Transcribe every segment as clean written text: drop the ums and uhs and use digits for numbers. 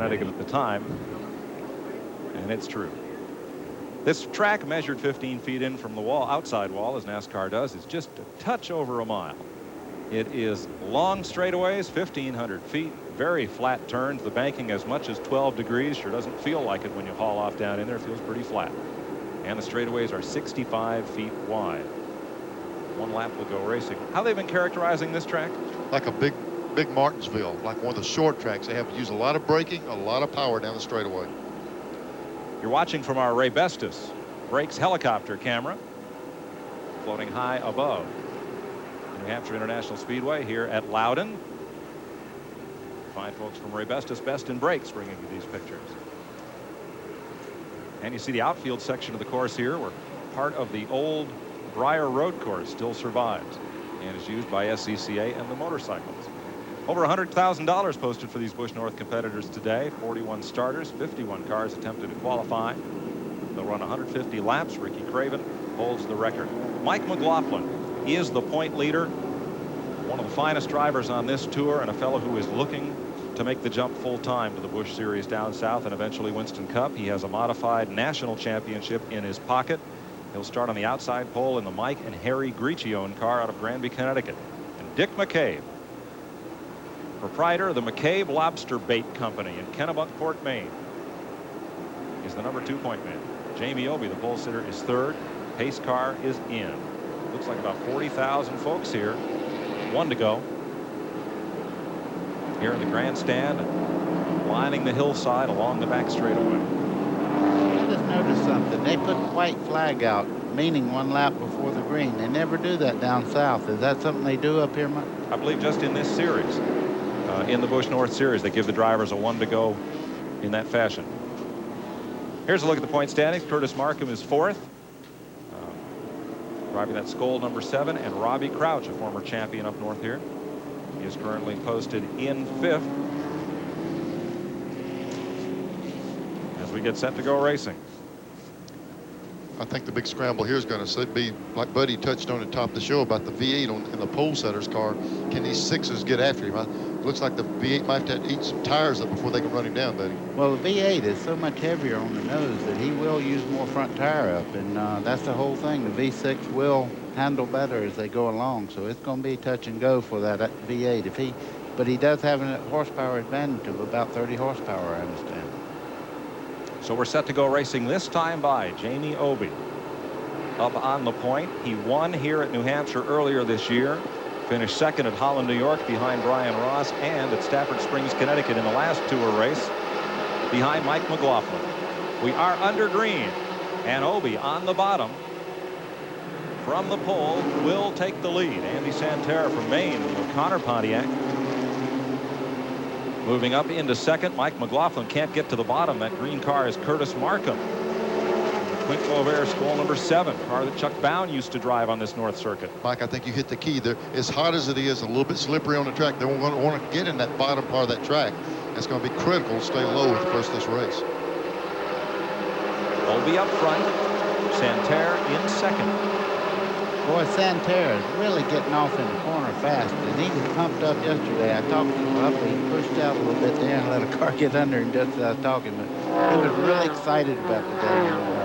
Connecticut at the time, and it's true. This track, measured 15 feet in from the wall, outside wall, as NASCAR does, is just a touch over a mile. It is long straightaways, 1,500 feet, very flat turns. The banking as much as 12 degrees. Sure doesn't feel like it when you haul off down in there. It feels pretty flat. And the straightaways are 65 feet wide. One lap will go racing. How they've been characterizing this track? Like a big Martinsville, like one of the short tracks. They have to use a lot of braking, a lot of power down the straightaway. You're watching from our Ray Bestis Brakes helicopter camera, floating high above New Hampshire International Speedway here at Loudon. Fine folks from Ray Bestis Best in Brakes bringing you these pictures. And you see the outfield section of the course here, where part of the old Briar Road course still survives and is used by SCCA and the motorcycles. Over $100,000 posted for these Busch North competitors today. 41 starters, 51 cars attempted to qualify. They'll run 150 laps. Ricky Craven holds the record. Mike McLaughlin is the point leader, one of the finest drivers on this tour, and a fellow who is looking to make the jump full time to the Busch Series down south and eventually Winston Cup. He has a modified national championship in his pocket. He'll start on the outside pole in the Mike and Harry Griccione car out of Granby, Connecticut. And Dick McCabe, proprietor of the McCabe Lobster Bait Company in Kennebunkport, Maine, is the number 2 point man. Jamie Obey, the pole sitter, is third. Pace car is in. Looks like about 40,000 folks here. One to go. Here in the grandstand, lining the hillside along the back straightaway. I just noticed something. They put the white flag out, meaning one lap before the green. They never do that down south. Is that something they do up here, Mike? I believe just in this series. In the Busch North Series, they give the drivers a one to go in that fashion. Here's a look at the point standings. Curtis Markham is fourth, driving that Skoll number 7, and Robbie Crouch, a former champion up north here, is currently posted in 5th as we get set to go racing. I think the big scramble here is going to be, like Buddy touched on at the top of the show, about the V8 in the pole setter's car. Can these 6s get after him? It looks like the V8 might have to eat some tires up before they can run him down, Buddy. Well, the V8 is so much heavier on the nose that he will use more front tire up, and that's the whole thing. The V6 will handle better as they go along, so it's going to be touch and go for that V8. But he does have a horsepower advantage of about 30 horsepower, I understand. So we're set to go racing, this time by Jamie Obey. Up on the point. He won here at New Hampshire earlier this year. Finished second at Holland, New York, behind Brian Ross, and at Stafford Springs, Connecticut in the last tour race, behind Mike McLaughlin. We are under green, and Obey on the bottom from the pole will take the lead. Andy Santerre from Maine, O'Connor Pontiac. Moving up into second, Mike McLaughlin can't get to the bottom. That green car is Curtis Markham. Quint Clover, Skoll number 7, car that Chuck Bown used to drive on this North Circuit. Mike, I think you hit the key there. As hot as it is, a little bit slippery on the track, they won't want to get in that bottom part of that track. It's going to be critical to stay low with the first of this race. Obey up front, Santerre in second. Boy, Santerre is really getting off in the corner fast, and he was pumped up yesterday. I talked to him up, and he pushed out a little bit there and let a car get under him just as I was talking, but he was really excited about today.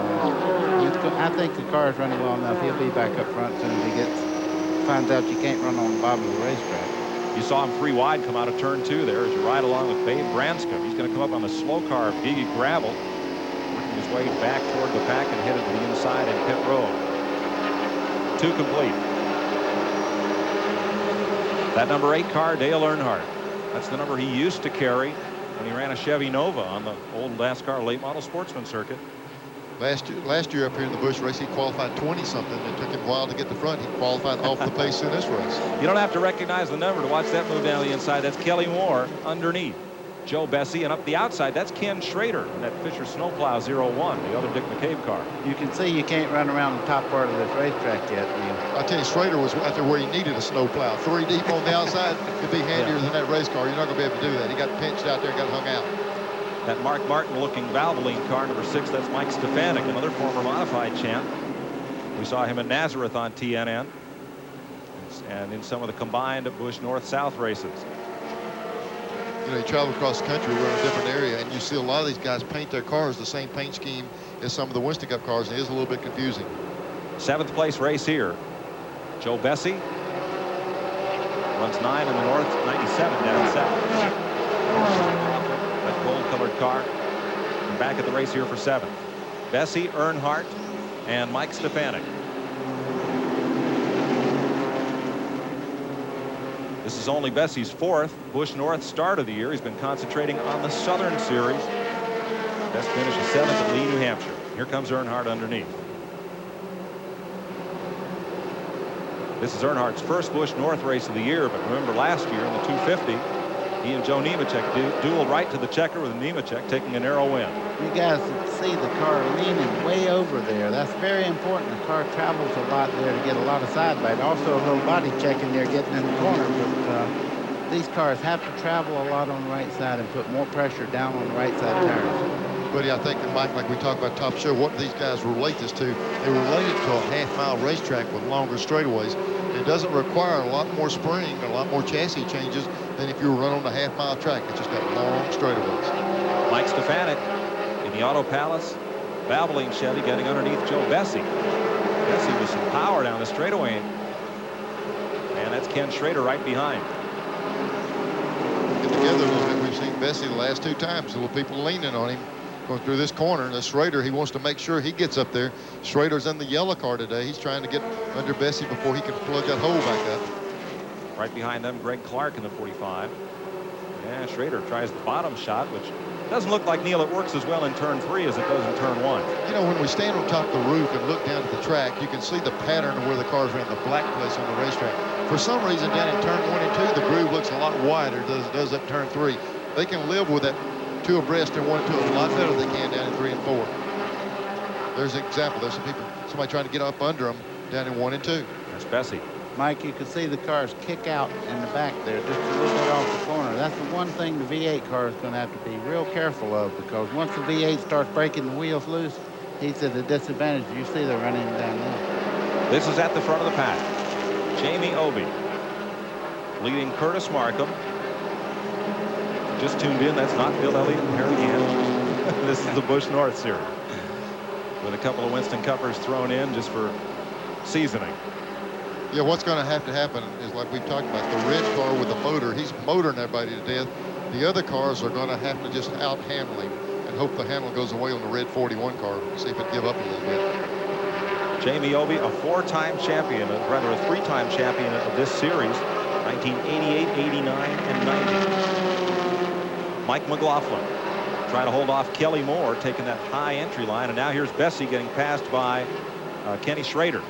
I think the car is running well enough. He'll be back up front as soon as he finds out you can't run on the bottom of the racetrack. You saw him 3 wide come out of turn 2 there as you ride along with Babe Branscombe. He's going to come up on the slow car of Gigi Gravel, working his way back toward the pack and headed to the inside in pit road. 2 complete. That number 8 car, Dale Earnhardt. That's the number he used to carry when he ran a Chevy Nova on the old NASCAR late model sportsman circuit. Last year up here in the Busch race, he qualified 20-something. It took him a while to get the front. He qualified off the pace in this race. You don't have to recognize the number to watch that move down the inside. That's Kelly Moore underneath. Joe Bessie, and up the outside, that's Ken Schrader in that Fisher Snowplow 01, the other Dick McCabe car. You can see you can't run around the top part of this racetrack yet, Neil. I tell you, Schrader was out there where he needed a snowplow. 3 deep on the outside could be handier than that race car. You're not going to be able to do that. He got pinched out there and got hung out. That Mark Martin-looking Valvoline car, number 6, that's Mike Stefanik, another former modified champ. We saw him in Nazareth on TNN and in some of the combined Busch North-South races. You know, you travel across the country, we're in a different area, and you see a lot of these guys paint their cars the same paint scheme as some of the Winston Cup cars, and it is a little bit confusing. 7th place race here. Joe Bessie runs 9 in the north, 97 down south. That gold-colored car. And back at the race here for 7th. Bessie, Earnhardt, and Mike Stefanik. This is only Bessie's 4th Busch North start of the year. He's been concentrating on the Southern Series. Best finish is 7th at Lee, New Hampshire. Here comes Earnhardt underneath. This is Earnhardt's first Busch North race of the year, but remember last year in the 250, he and Joe Nemechek dueled right to the checker with Nemechek taking a narrow win. You guys see the car leaning way over there. That's very important. The car travels a lot there to get a lot of side bite. Also a little body check in there getting in the corner, but these cars have to travel a lot on the right side and put more pressure down on the right side tires. Buddy, I think, Mike, like we talked about top show, what these guys relate this to, they relate it to a half-mile racetrack with longer straightaways. It doesn't require a lot more spring, a lot more chassis changes than if you were running on a half-mile track. It's just got long straightaways. Mike Stefanik in the Auto Palace, Valvoline Chevy getting underneath Joe Bessie. Bessie with some power down the straightaway. And that's Ken Schrader right behind. Get together a little bit. We've seen Bessie the last 2 times. Little people leaning on him. Going through this corner, and the Schrader, he wants to make sure he gets up there. Schrader's in the yellow car today. He's trying to get under Bessie before he can plug that hole back up. Right behind them, Greg Clark in the 45. Yeah, Schrader tries the bottom shot, which doesn't look like, Neil, it works as well in turn 3 as it does in turn 1. You know, when we stand on top of the roof and look down at the track, you can see the pattern of where the cars are in the black place on the racetrack. For some reason, down in turn 1 and 2, the groove looks a lot wider than it does at turn 3. They can live with that 2 abreast in 1 and 2 a lot better than they can down in 3 and 4. There's an example. There's somebody trying to get up under them down in 1 and 2. That's Bessie. Mike, you can see the cars kick out in the back there just a little bit off the corner. That's the one thing the V8 car is going to have to be real careful of, because once the V8 starts breaking the wheels loose, he's at a disadvantage. You see they're running down there. This is at the front of the pack. Jamie Obey leading Curtis Markham. Just tuned in, that's not Bill Elliott and Harry Gant. This is the Busch North Series with a couple of Winston Cuppers thrown in just for seasoning. Yeah, what's going to happen is, like we've talked about, the red car with the motor, he's motoring everybody to death. The other cars are going to have to just out-handle him and hope the handle goes away on the red 41 car. See if it give up a little bit. Jamie Obey, a 4-time champion, rather a 3-time champion of this series, 1988, 89, and 90. Mike McLaughlin trying to hold off Kelly Moore, taking that high entry line, and now here's Bessie getting passed by Kenny Schrader.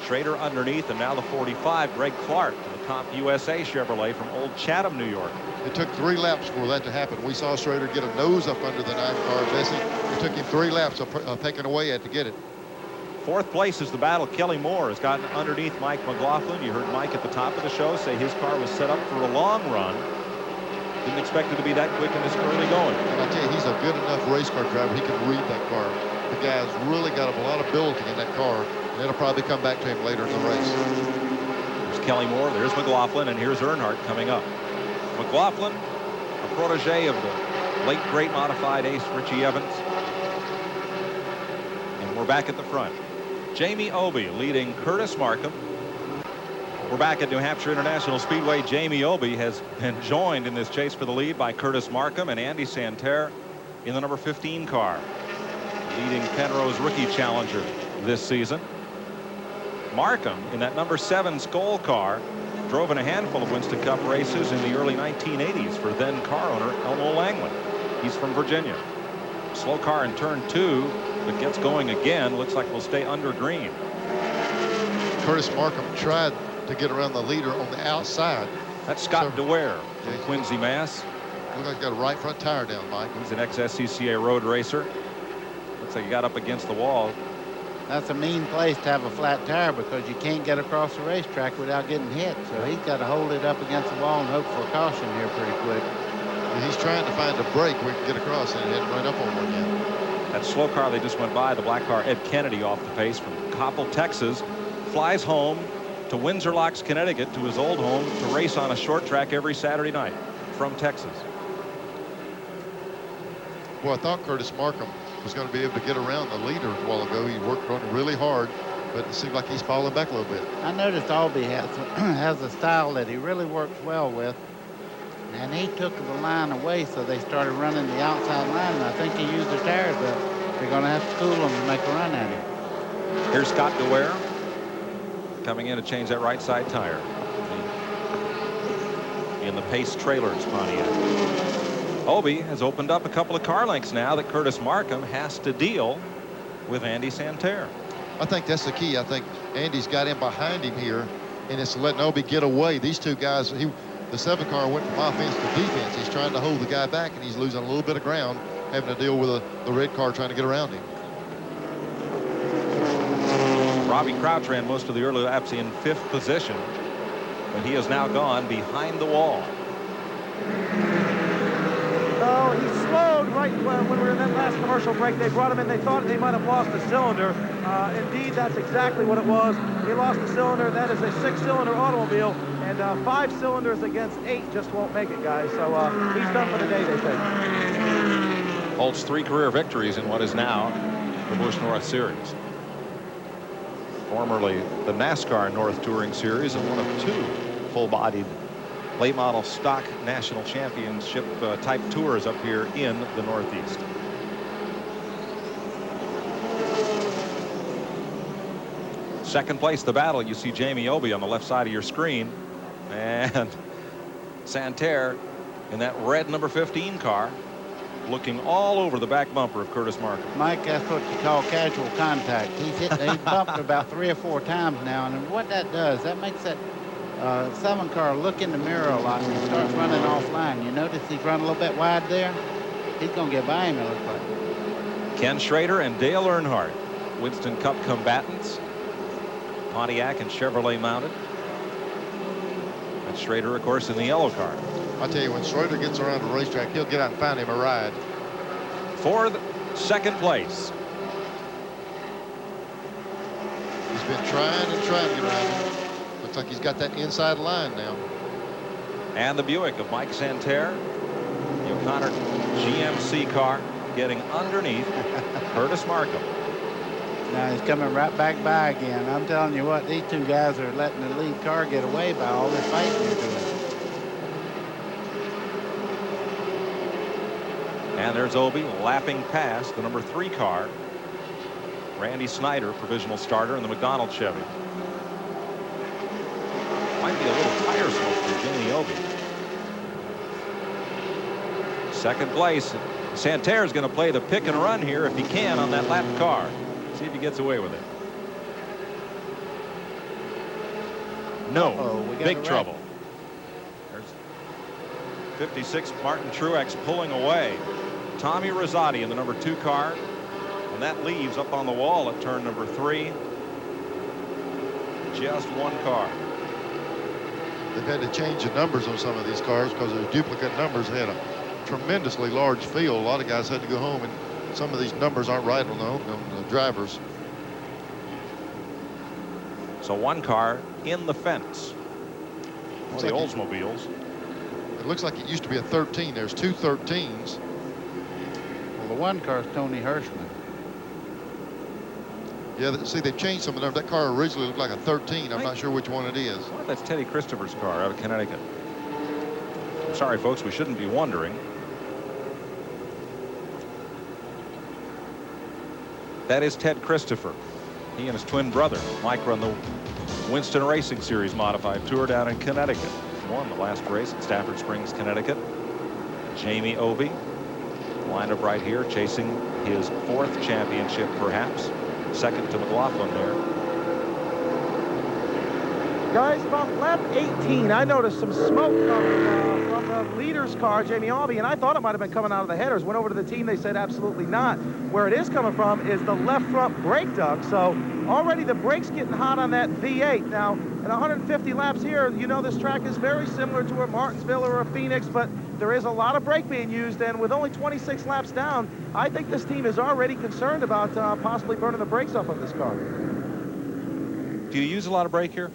Schrader underneath, and now the 45, Greg Clark, the top USA Chevrolet from Old Chatham, New York. It took 3 laps for that to happen. We saw Schrader get a nose up under the 9 car. Bessie, it took him 3 laps of taking away at to get it. 4th place is the battle. Kelly Moore has gotten underneath Mike McLaughlin. You heard Mike at the top of the show say his car was set up for a long run. Didn't expect it to be that quick in this early going. And I tell you, he's a good enough race car driver. He can read that car. The guy's really got a lot of ability in that car, and it'll probably come back to him later in the race. There's Kelly Moore, there's McLaughlin, and here's Earnhardt coming up. McLaughlin, a protege of the late great modified ace Richie Evans. And we're back at the front. Jamie Obey leading Curtis Markham. We're back at New Hampshire International Speedway. Jamie Obey has been joined in this chase for the lead by Curtis Markham and Andy Santerre in the number 15 car, leading Penrose rookie challenger this season. Markham in that number 7 Skoll car drove in a handful of Winston Cup races in the early 1980s for then car owner Elmo Langley. He's from Virginia. Slow car in turn 2, but gets going again. Looks like we'll stay under green. Curtis Markham tried to get around the leader on the outside. That's Scott DeWare from Quincy, Mass. Looks like he's got a right front tire down, Mike. He's an ex-SCCA road racer. Looks like he got up against the wall. That's a mean place to have a flat tire, because you can't get across the racetrack without getting hit. So he's got to hold it up against the wall and hope for a caution here pretty quick. He's trying to find a break where he can get across and hit right up on one again. That slow car they just went by, the black car, Ed Kennedy, off the pace from Coppell, Texas, flies home to Windsor Locks, Connecticut, to his old home to race on a short track every Saturday night from Texas. Well, I thought Curtis Markham was going to be able to get around the leader a while ago. He worked on it really hard, but it seemed like he's falling back a little bit. I noticed Albee has a style that he really works well with, and he took the line away, so they started running the outside line, and I think he used their tires up. They're going to have to cool them to make a run at him. Here's Scott DeWare coming in to change that right side tire in the Pace Trailers Pontiac. Obie has opened up a couple of car lengths now that Curtis Markham has to deal with Andy Santerre. I think that's the key. I think Andy's got in behind him here, and it's letting Obie get away. These two guys, the 7 car went from offense to defense. He's trying to hold the guy back, and he's losing a little bit of ground, having to deal with the red car trying to get around him. Robbie Crouch ran most of the early laps in 5th position, but he has now gone behind the wall. Oh, he slowed right when we were in that last commercial break. They brought him in. They thought they might have lost a cylinder. Indeed, that's exactly what it was. He lost a cylinder. That is a 6-cylinder automobile, and 5 cylinders against 8 just won't make it, guys. So he's done for the day, they think. Holds 3 career victories in what is now the Busch North Series. Formerly the NASCAR North Touring Series, and one of 2 full-bodied late model stock national championship type tours up here in the Northeast. Second place, the battle. You see Jamie Obie on the left side of your screen, and Santerre in that red number 15 car, looking all over the back bumper of Curtis Markham. Mike, that's what you call casual contact. He's bumped about 3 or 4 times now, and what that does, that makes that 7 car look in the mirror a lot and he starts running offline. You notice he's running a little bit wide there? He's going to get by him, it looks like. Ken Schrader and Dale Earnhardt, Winston Cup combatants, Pontiac and Chevrolet mounted. And Schrader, of course, in the yellow car. I tell you, when Schrader gets around the racetrack, he'll get out and find him a ride. For the 2nd place. He's been trying and trying to get around him. Looks like he's got that inside line now. And the Buick of Mike Santerre, the O'Connor GMC car, getting underneath Curtis Markham. Now he's coming right back by again. I'm telling you what, these 2 guys are letting the lead car get away by all this fighting they're doing. And there's Obie lapping past the number 3 car, Randy Snyder, provisional starter in the McDonald Chevy. Might be a little tire smoke for Jamie Obie. 2nd place. Santerre is going to play the pick and run here if he can on that lap car. See if he gets away with it. No, big trouble. There's 56 Martin Truex pulling away. Tommy Rosati in the number 2 car, and that leaves up on the wall at turn number 3 just 1 car. They've had to change the numbers on some of these cars because they're duplicate numbers. They had a tremendously large field. A lot of guys had to go home, and some of these numbers aren't right on the drivers. So 1 car in the fence. Well, the Oldsmobiles. It looks like it used to be a 13. There's 2 13s. Well, the 1 car is Tony Hirschman. Yeah, see, they've changed some of them. That car originally looked like a 13. I'm not sure which one it is. Well, that's Teddy Christopher's car out of Connecticut. I'm sorry, folks, we shouldn't be wondering. That is Ted Christopher. He and his twin brother, Mike, run the Winston Racing Series Modified Tour down in Connecticut. Won the last race at Stafford Springs, Connecticut. Jamie Obie lined up right here, chasing his 4th championship, perhaps. 2nd to McLaughlin there. Guys, about lap 18, I noticed some smoke coming from the leader's car, Jamie Albee, and I thought it might have been coming out of the headers. Went over to the team, they said absolutely not. Where it is coming from is the left front brake duct. So already the brake's getting hot on that V8. Now, in 150 laps here, you know this track is very similar to a Martinsville or a Phoenix, but there is a lot of brake being used, and with only 26 laps down, I think this team is already concerned about possibly burning the brakes off of this car. Do you use a lot of brake here?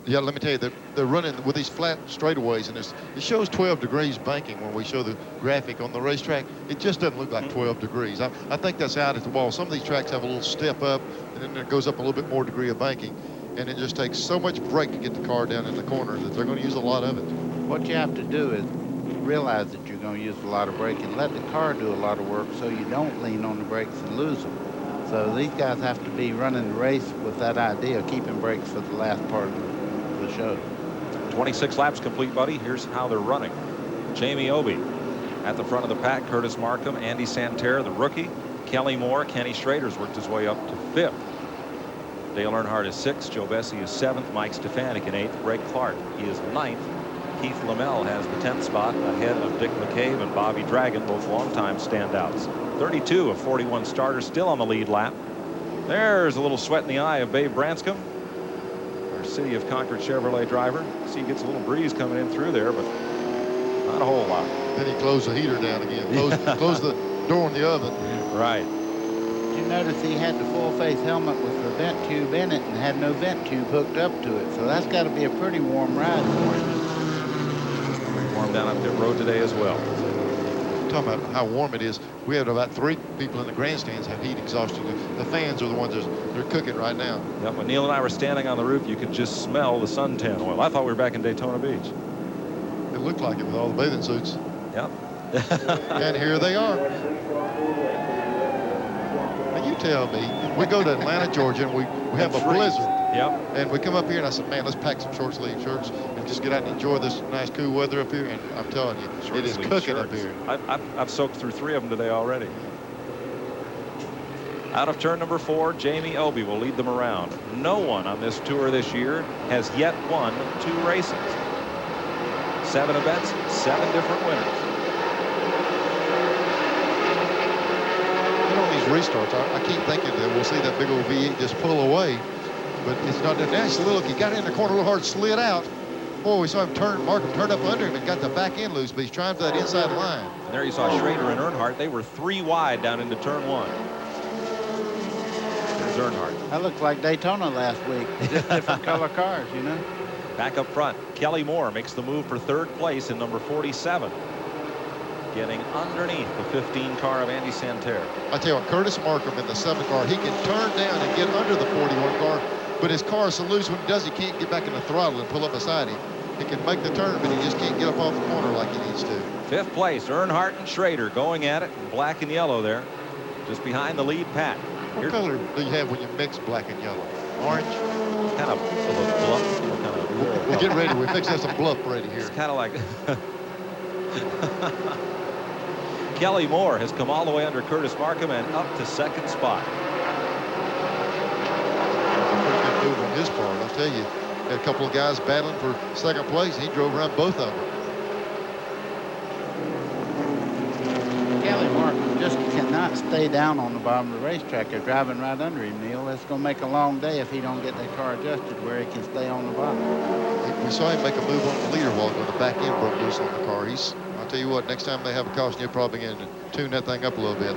Yeah, let me tell you, they're running with these flat straightaways, and it shows 12 degrees banking when we show the graphic on the racetrack. It just doesn't look like 12 degrees. I think that's out at the wall. Some of these tracks have a little step up, and then it goes up a little bit more degree of banking, and it just takes so much brake to get the car down in the corner that they're going to use a lot of it. What you have to do is realize that you're going to use a lot of brake and let the car do a lot of work so you don't lean on the brakes and lose them. So these guys have to be running the race with that idea of keeping brakes for the last part of the show. 26 laps complete, buddy. Here's how they're running. Jamie Obie at the front of the pack. Curtis Markham, Andy Santerre, the rookie. Kelly Moore, Kenny Schrader's worked his way up to 5th. Dale Earnhardt is 6th. Joe Bessie is 7th. Mike Stefanik in 8th. Greg Clark, he is 9th. Keith Lamell has the 10th spot ahead of Dick McCabe and Bobby Dragon, both longtime standouts. 32 of 41 starters still on the lead lap. There's a little sweat in the eye of Babe Branscombe, our City of Concord Chevrolet driver. See, he gets a little breeze coming in through there, but not a whole lot. Then he closed the heater down again. Closed the door in the oven. Right. Did you notice he had the full face helmet with the vent tube in it and had no vent tube hooked up to it? So that's got to be a pretty warm ride for him. Warm down on pit road today as well. Talking about how warm it is. We had about 3 people in the grandstands have heat exhaustion. The fans are the ones they're cooking right now. Yep, when Neil and I were standing on the roof, you could just smell the suntan oil. I thought we were back in Daytona Beach. It looked like it with all the bathing suits. Yep. And here they are. Now you tell me, we go to Atlanta, Georgia, and we have a blizzard. Yep. And we come up here, and I said, man, let's pack some short sleeve shirts and just get out and enjoy this nice cool weather up here. And I'm telling you, it is cooking up here. I've soaked through 3 of them today already. Out of turn number 4, Jamie Obie will lead them around. No one on this tour this year has yet won 2 races. 7 events, 7 different winners. You know, on these restarts, I keep thinking that we'll see that big old V8 just pull away. But it's not that. That's a little. He got in the corner a little hard, slid out. Boy, we saw him turn. Markham turned up under him and got the back end loose, but he's trying for that inside line. And there you saw Schrader and Earnhardt. They were 3 wide down into turn 1. There's Earnhardt. That looked like Daytona last week. Just different color cars, you know. Back up front, Kelly Moore makes the move for 3rd place in number 47. Getting underneath the 15 car of Andy Santerre. I tell you what, Curtis Markham in the 7 car, he can turn down and get under the 41 car. But his car is so loose when he does, he can't get back in the throttle and pull up beside him. He can make the turn, but he just can't get up off the corner like he needs to. 5th place, Earnhardt and Schrader going at it in black and yellow there, just behind the lead pack. What color do you have when you mix black and yellow? Orange? Kind of a bluff. We're getting ready. We're fixing some bluff ready here. It's kind of like Kelly Moore has come all the way under Curtis Markham and up to 2nd spot. Move on his part, I'll tell you. Had a couple of guys battling for 2nd place. He drove around both of them. Kelly Markham just cannot stay down on the bottom of the racetrack. They're driving right under him, Neil. It's going to make a long day if he don't get that car adjusted where he can stay on the bottom. We saw him make a move on the leader wall when the back end broke loose on the car. I'll tell you what, next time they have a caution, you're probably going to tune that thing up a little bit.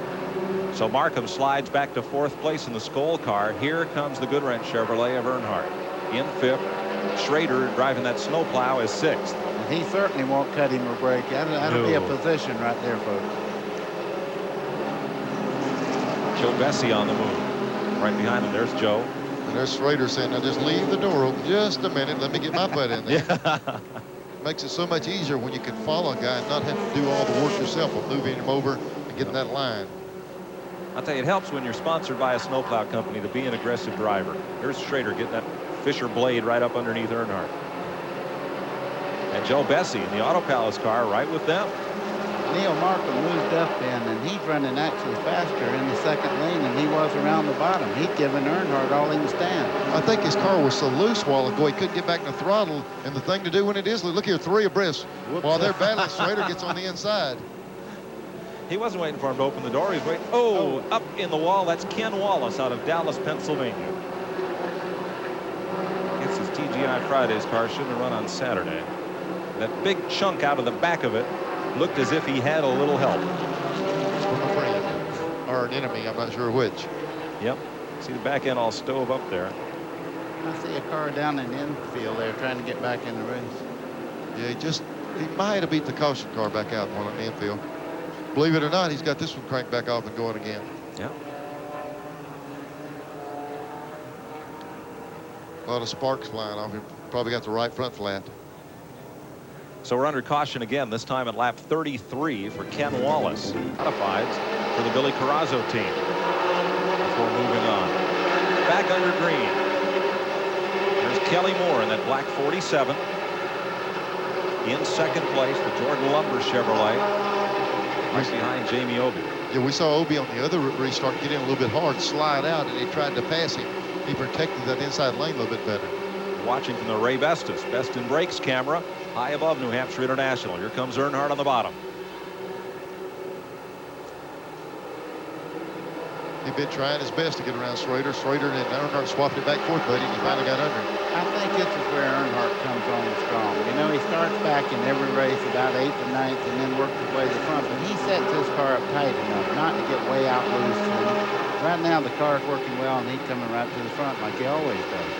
So Markham slides back to 4th place in the Skoll car. Here comes the Goodwrench Chevrolet of Earnhardt. In 5th, Schrader driving that snowplow is 6th. And he certainly won't cut him a break. That'll be a position right there, folks. Joe Bessie on the move. Right behind him, there's Joe. And there's Schrader saying, now just leave the door open just a minute. Let me get my butt in there. Yeah. Makes it so much easier when you can follow a guy and not have to do all the work yourself of moving him over and getting that line. I'll tell you, it helps when you're sponsored by a snowplow company to be an aggressive driver. Here's Schrader getting that Fisher blade right up underneath Earnhardt. And Joe Bessie in the Auto Palace car right with them. Neil Markham moved up in, and he's running actually faster in the 2nd lane than he was around the bottom. He's giving Earnhardt all he can stand. I think his car was so loose a while ago he couldn't get back in the throttle. And the thing to do when it is, look here, 3 abreast. Whoops. While they're battling, Schrader gets on the inside. He wasn't waiting for him to open the door. He's waiting. Oh, up in the wall. That's Ken Wallace out of Dallas, Pennsylvania. Gets his TGI Fridays car. Shouldn't have run on Saturday. That big chunk out of the back of it looked as if he had a little help. From a friend or an enemy, I'm not sure which. Yep. See the back end all stove up there. I see a car down in the infield there trying to get back in the race. Yeah, he might have beat the caution car back out one on the infield. Believe it or not, he's got this one cranked back off and going again. Yeah. A lot of sparks flying off him. Probably got the right front flat. So we're under caution again, this time at lap 33 for Ken Wallace. Modifieds for the Billy Carrazzo team. Before moving on. Back under green. There's Kelly Moore in that black 47. In second place, the Jordan Lumber Chevrolet. Right behind Jamie Obey. Yeah, we saw Obey on the other restart get in a little bit hard, slide out, and he tried to pass him. He protected that inside lane a little bit better. Watching from the Ray Bestis Best in Brakes camera, high above New Hampshire International. Here comes Earnhardt on the bottom. He'd been trying his best to get around Schrader. Schrader and Earnhardt swapped it back forward, buddy, and he finally got under him. I think this is where Earnhardt comes on strong. You know, he starts back in every race about 8th or 9th and then works his way to the front. But he sets his car up tight enough not to get way out loose. Right now, the car's working well, and he's coming right to the front like he always does.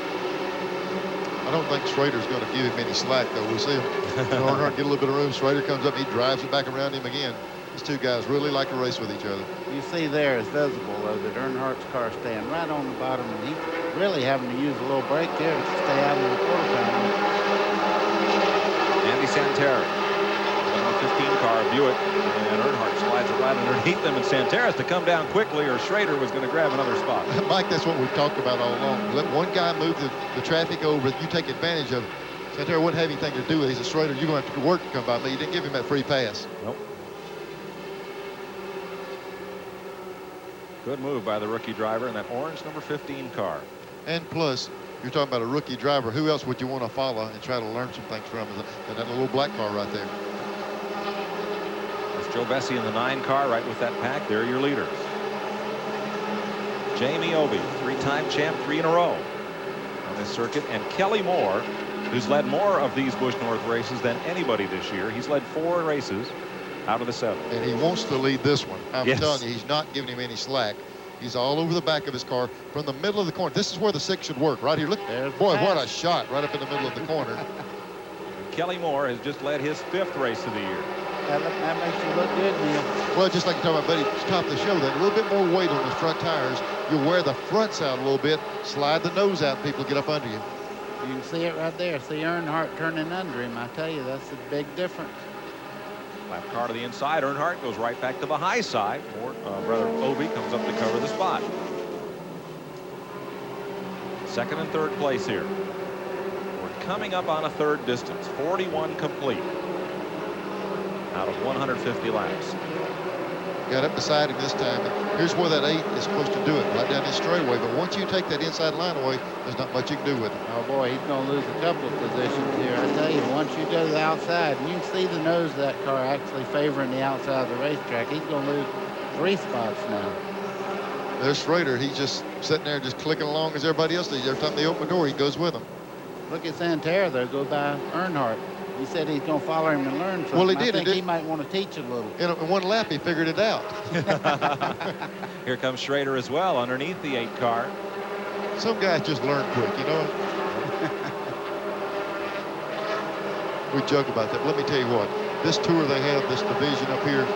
I don't think Schrader's going to give him any slack, though. We'll see him. Earnhardt get a little bit of room. Schrader comes up, he drives it back around him again. These two guys really like to race with each other. You see there is visible, though, that Earnhardt's car staying right on the bottom, and he's really having to use a little brake there to stay out of the quarter panel. Andy Santerre, number 15 car, Buick, and Earnhardt slides it right underneath them, and Santerre has to come down quickly, or Schrader was going to grab another spot. Mike, that's what we've talked about all along. Let one guy move the traffic over. You take advantage of it. Santerre wouldn't have anything to do with it. He said, Schrader, you're going to have to work to come by me. You didn't give him that free pass. Nope. Good move by the rookie driver in that orange number 15 car. And plus, you're talking about a rookie driver. Who else would you want to follow and try to learn some things from than that little black car right there? That's Joe Bessie in the 9 car right with that pack. They're your leaders. Jamie Obey, 3-time champ, 3 in a row on this circuit. And Kelly Moore, who's led more of these Busch North races than anybody this year. He's led 4 races out of the 7. And he wants to lead this one. I'm Yes. telling you, he's not giving him any slack. He's all over the back of his car from the middle of the corner. This is where the 6 should work, right here. Look, There's the boy, pass. what a shot right up in the middle of the corner. Kelly Moore has just led his 5th race of the year. That makes you look good, Neil. Well, just like you're talking about, buddy, top of the show, that a little bit more weight on the front tires. You'll wear the fronts out a little bit, slide the nose out, and people get up under you. You can see it right there. See Earnhardt turning under him. I tell you, that's a big difference. Lap car to the inside. Earnhardt goes right back to the high side. Brother Obey comes up to cover the spot. 2nd and 3rd place here. We're coming up on a 3rd distance. 41 complete out of 150 laps. Got up beside him this time. Here's where that 8 is supposed to do it, right down this straightaway. But once you take that inside line away, there's not much you can do with it. Oh boy, he's going to lose a couple of positions here. I tell you, once you go to the outside, and you can see the nose of that car actually favoring the outside of the racetrack. He's going to lose 3 spots now. There's Schrader. He's just sitting there just clicking along as everybody else does. Every time they open the door, he goes with them. Look at Santerre, though, go by Earnhardt. He said he's going to follow him and learn something. Well, he did. I think he might want to teach a little. In one lap, he figured it out. Here comes Schrader as well underneath the 8 car. Some guys just learn quick, you know. We joke about that. But let me tell you what. This tour they have, this division up here,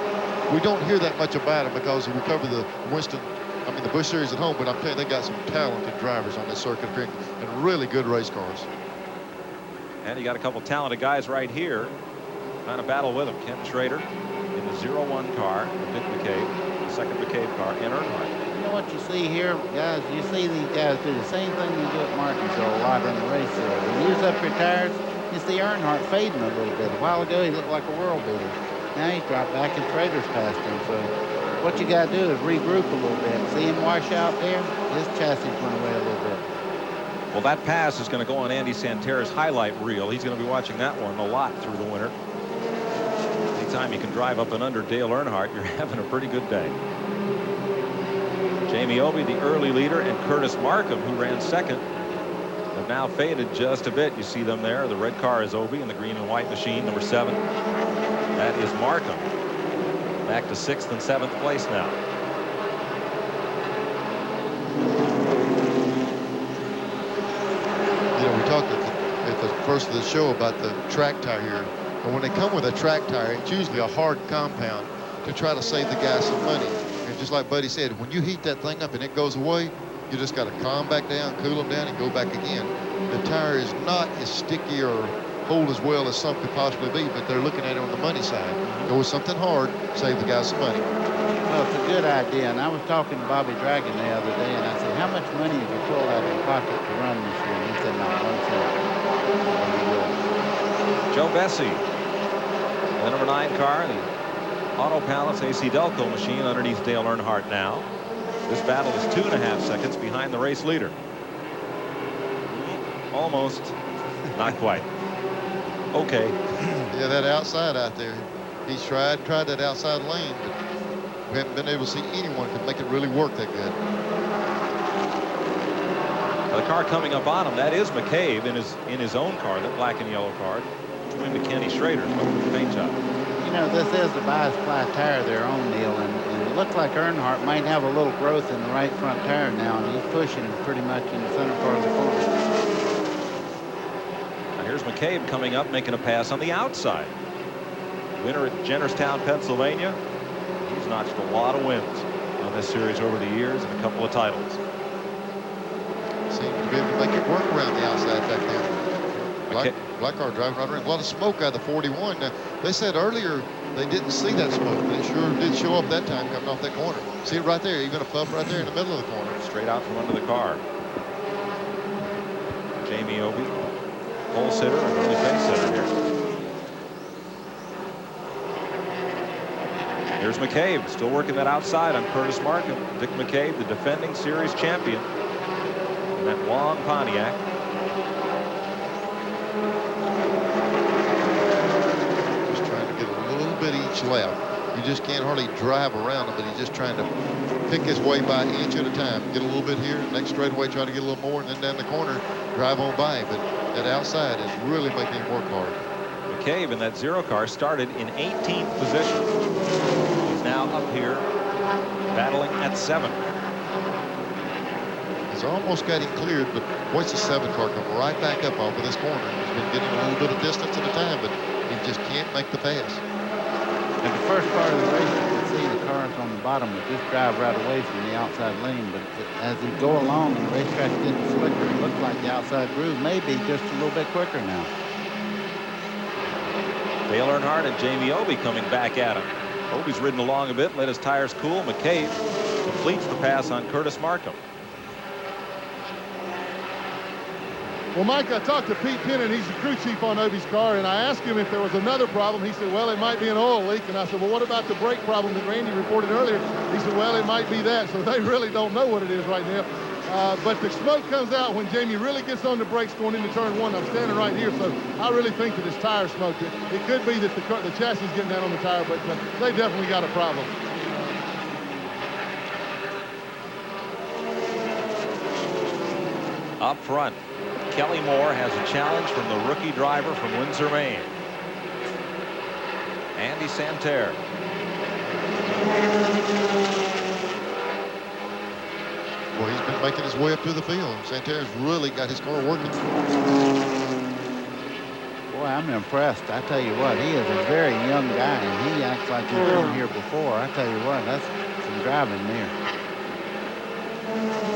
we don't hear that much about it because we cover the the Busch Series at home. But I'm telling you, they got some talented drivers on this circuit and really good race cars. And you got a couple talented guys right here trying to battle with him. Ken Schrader in the 0-1 car, Vic McCabe, the 2nd McCabe car, and Earnhardt. You know what you see here, guys? You see these guys do the same thing they do at Martinsville a lot in the race there. They use up your tires. You see Earnhardt fading a little bit. A while ago, he looked like a world beater. Now he's dropped back and Schrader's past him. So what you got to do is regroup a little bit. See him wash out there? His chassis went away a little bit. Well, that pass is going to go on Andy Santerre's highlight reel. He's going to be watching that one a lot through the winter. Anytime you can drive up and under Dale Earnhardt, you're having a pretty good day. Jamie Obey, the early leader, and Curtis Markham, who ran 2nd, have now faded just a bit. You see them there. The red car is Obey, and the green and white machine, number 7. That is Markham. Back to 6th and 7th place now. talked at the first of the show about the track tire here. And when they come with a track tire, it's usually a hard compound to try to save the guy some money. And just like Buddy said, when you heat that thing up and it goes away, you just got to calm back down, cool them down, and go back again. The tire is not as sticky or hold as well as some could possibly be, but they're looking at it on the money side. Go with something hard, save the guy some money. Well, it's a good idea. And I was talking to Bobby Dragon the other day, and I said, how much money have you pulled out of your pocket to run this year? And he said, not 1 cent. Joe Bessie, the number 9 car, the Auto Palace AC Delco machine underneath Dale Earnhardt now. This battle is 2.5 seconds behind the race leader. Almost, not quite. Okay. Yeah, that outside out there. He's tried that outside lane, but we haven't been able to see anyone can make it really work that good. The car coming up on him, that is McCabe in his own car, that black and yellow car. Twin to Kenny Schrader's paint job. You know, this is the bias fly tire they're on, Neil, and it looks like Earnhardt might have a little growth in the right front tire now, and he's pushing him pretty much in the center part of the corner. Now here's McCabe coming up, making a pass on the outside. Winner at Jennerstown, Pennsylvania. He's notched a lot of wins on this series over the years and a couple of titles. Seems to be able to make it work around the outside back there. Black car driving right around. A lot of smoke out of the 41. Now, they said earlier they didn't see that smoke, but it sure did show up that time coming off that corner. See it right there, even a puff right there in the middle of the corner. Straight out from under the car. Jamie Obie, pole sitter and early pace sitter here. Here's McCabe, still working that outside on Curtis Markham. Dick McCabe, the defending series champion in that long Pontiac. Each lap. You just can't hardly drive around him, but he's just trying to pick his way by inch at a time. Get a little bit here, next straightaway try to get a little more, and then down the corner drive on by. But that outside is really making him work hard. McCabe in that 0 car started in 18th position. He's now up here battling at 7. He's almost got him cleared, but watch the 7 car come right back up off of this corner. He's been getting a little bit of distance at a time, but he just can't make the pass. In the first part of the race, you could see the cars on the bottom would just drive right away from the outside lane. But as you go along and the racetrack's getting slicker, it looks like the outside groove may be just a little bit quicker now. Dale Earnhardt and Jamie Obie coming back at him. Obie's ridden along a bit, let his tires cool. McCabe completes the pass on Curtis Markham. Well, Mike, I talked to Pete Pennon. He's the crew chief on Obie's car, and I asked him if there was another problem. He said, well, it might be an oil leak. And I said, well, what about the brake problem that Randy reported earlier? He said, well, it might be that. So they really don't know what it is right now. But the smoke comes out when Jamie really gets on the brakes going into turn 1. I'm standing right here, so I really think that it's tire smoke. It could be that the chassis is getting down on the tire, but they definitely got a problem. Up front, Kelly Moore has a challenge from the rookie driver from Windsor, Maine, Andy Santerre. Well, he's been making his way up through the field. Santerre's really got his car working. Boy, I'm impressed. I tell you what, he is a very young guy, and he acts like he's been here before. I tell you what, that's some driving there.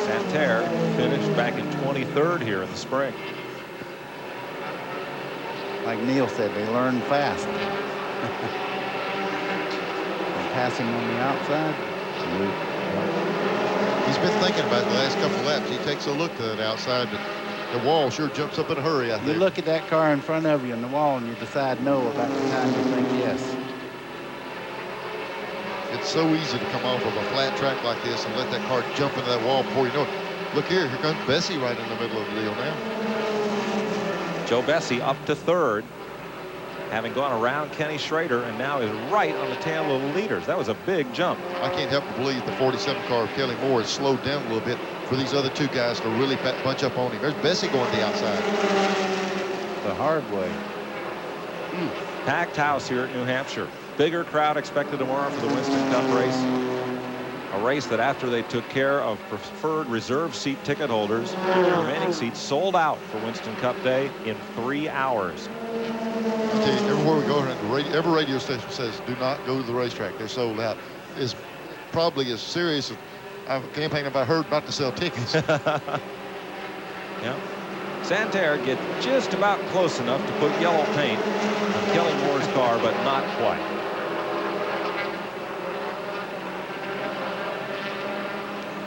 Santerre finished back in 23rd here in the spring. Like Neil said, they learn fast. And passing on the outside. He's been thinking about the last couple of laps. He takes a look to that outside, but the wall sure jumps up in a hurry, I think. You look at that car in front of you in the wall and you decide no about the time you think yes. It's so easy to come off of a flat track like this and let that car jump into that wall before you know it. Look here comes Bessie right in the middle of the deal now. Joe Bessie up to 3rd, having gone around Kenny Schrader, and now is right on the tail of the leaders. That was a big jump. I can't help but believe the 47 car of Kelly Moore has slowed down a little bit for these other 2 guys to really bunch up on him. There's Bessie going to the outside. The hard way. Packed house here at New Hampshire. Bigger crowd expected tomorrow for the Winston Cup race. A race that after they took care of preferred reserve seat ticket holders, the remaining seats sold out for Winston Cup Day in 3 hours. I tell you, everywhere we go, every radio station says, do not go to the racetrack. They're sold out. It's probably as serious as a campaign have I heard about to sell tickets. Yeah. Santerre gets just about close enough to put yellow paint on Kelly Moore's car, but not quite.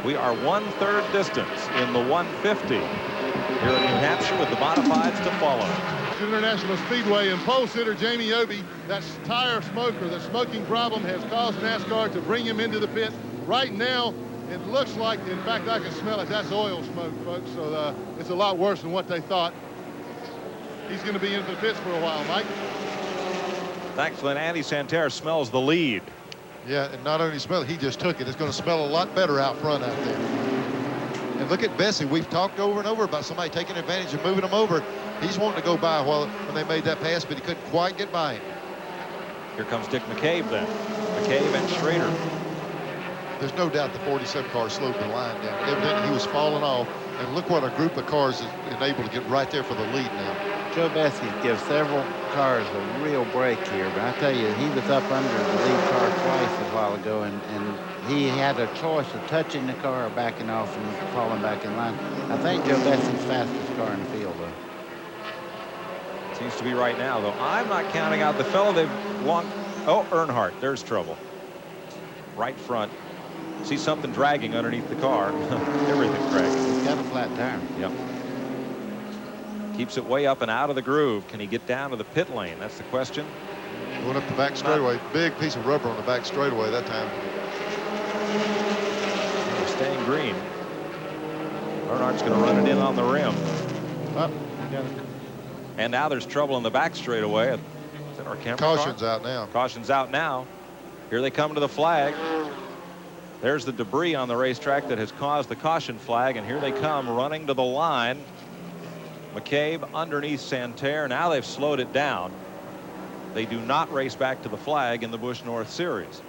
We are 1/3 distance in the 150 here in New Hampshire with the modifieds to follow. International Speedway and pole sitter Jamie Obie, that tire smoke or the smoking problem has caused NASCAR to bring him into the pit. Right now, it looks like, in fact, I can smell it. That's oil smoke, folks. So it's a lot worse than what they thought. He's going to be into the pits for a while, Mike. Thankfully, Andy Santerre smells the lead. Yeah, and not only smell it, he just took it. It's going to smell a lot better out front out there. And look at Bessie. We've talked over and over about somebody taking advantage of moving them over. He's wanting to go by when they made that pass, but he couldn't quite get by him. Here comes Dick McCabe then. McCabe and Schrader. There's no doubt the 47 car slowed the line down. Evidently, he was falling off. And look what a group of cars is able to get right there for the lead now. Joe Bessie gives several cars a real break here, but I tell you, he was up under the lead car twice a while ago, and he had a choice of touching the car or backing off and falling back in line. I think Joe Bessie's fastest car in the field, though. Seems to be right now, though. I'm not counting out the fellow they've long. Oh, Earnhardt. There's trouble. Right front. See something dragging underneath the car. Everything's dragging. He's got a flat tire. Yep. Keeps it way up and out of the groove. Can he get down to the pit lane? That's the question. Going up the back straightaway. Big piece of rubber on the back straightaway that time. They're staying green. Earnhardt's going to run it in on the rim. Oh, and now there's trouble in the back straightaway. Is that our camera Caution's car? out now. Caution's out now. Here they come to the flag. There's the debris on the racetrack that has caused the caution flag, and here they come running to the line. McCabe underneath Santerre. Now they've slowed it down. They do not race back to the flag in the Busch North Series.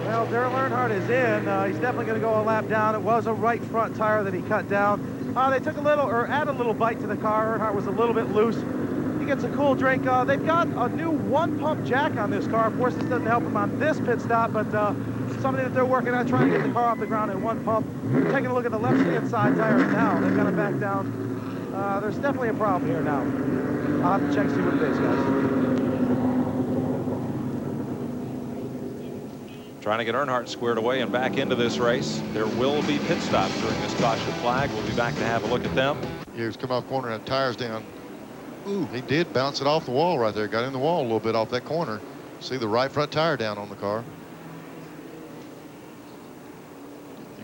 Well, Daryl Earnhardt is in. He's definitely going to go a lap down. It was a right front tire that he cut down. They took a little, or added a little bite to the car. Earnhardt was a little bit loose. He gets a cool drink. They've got a new one-pump jack on this car. Of course, this doesn't help him on this pit stop, but something that they're working on, trying to get the car off the ground in one pump. Taking a look at the left-hand side tires now. They've got it back down. There's definitely a problem here now. I'll have to check and see what it is, guys. Trying to get Earnhardt squared away and back into this race. There will be pit stops during this caution flag. We'll be back to have a look at them. He was coming off corner and tires down. Ooh, he did bounce it off the wall right there. Got in the wall a little bit off that corner. See the right front tire down on the car.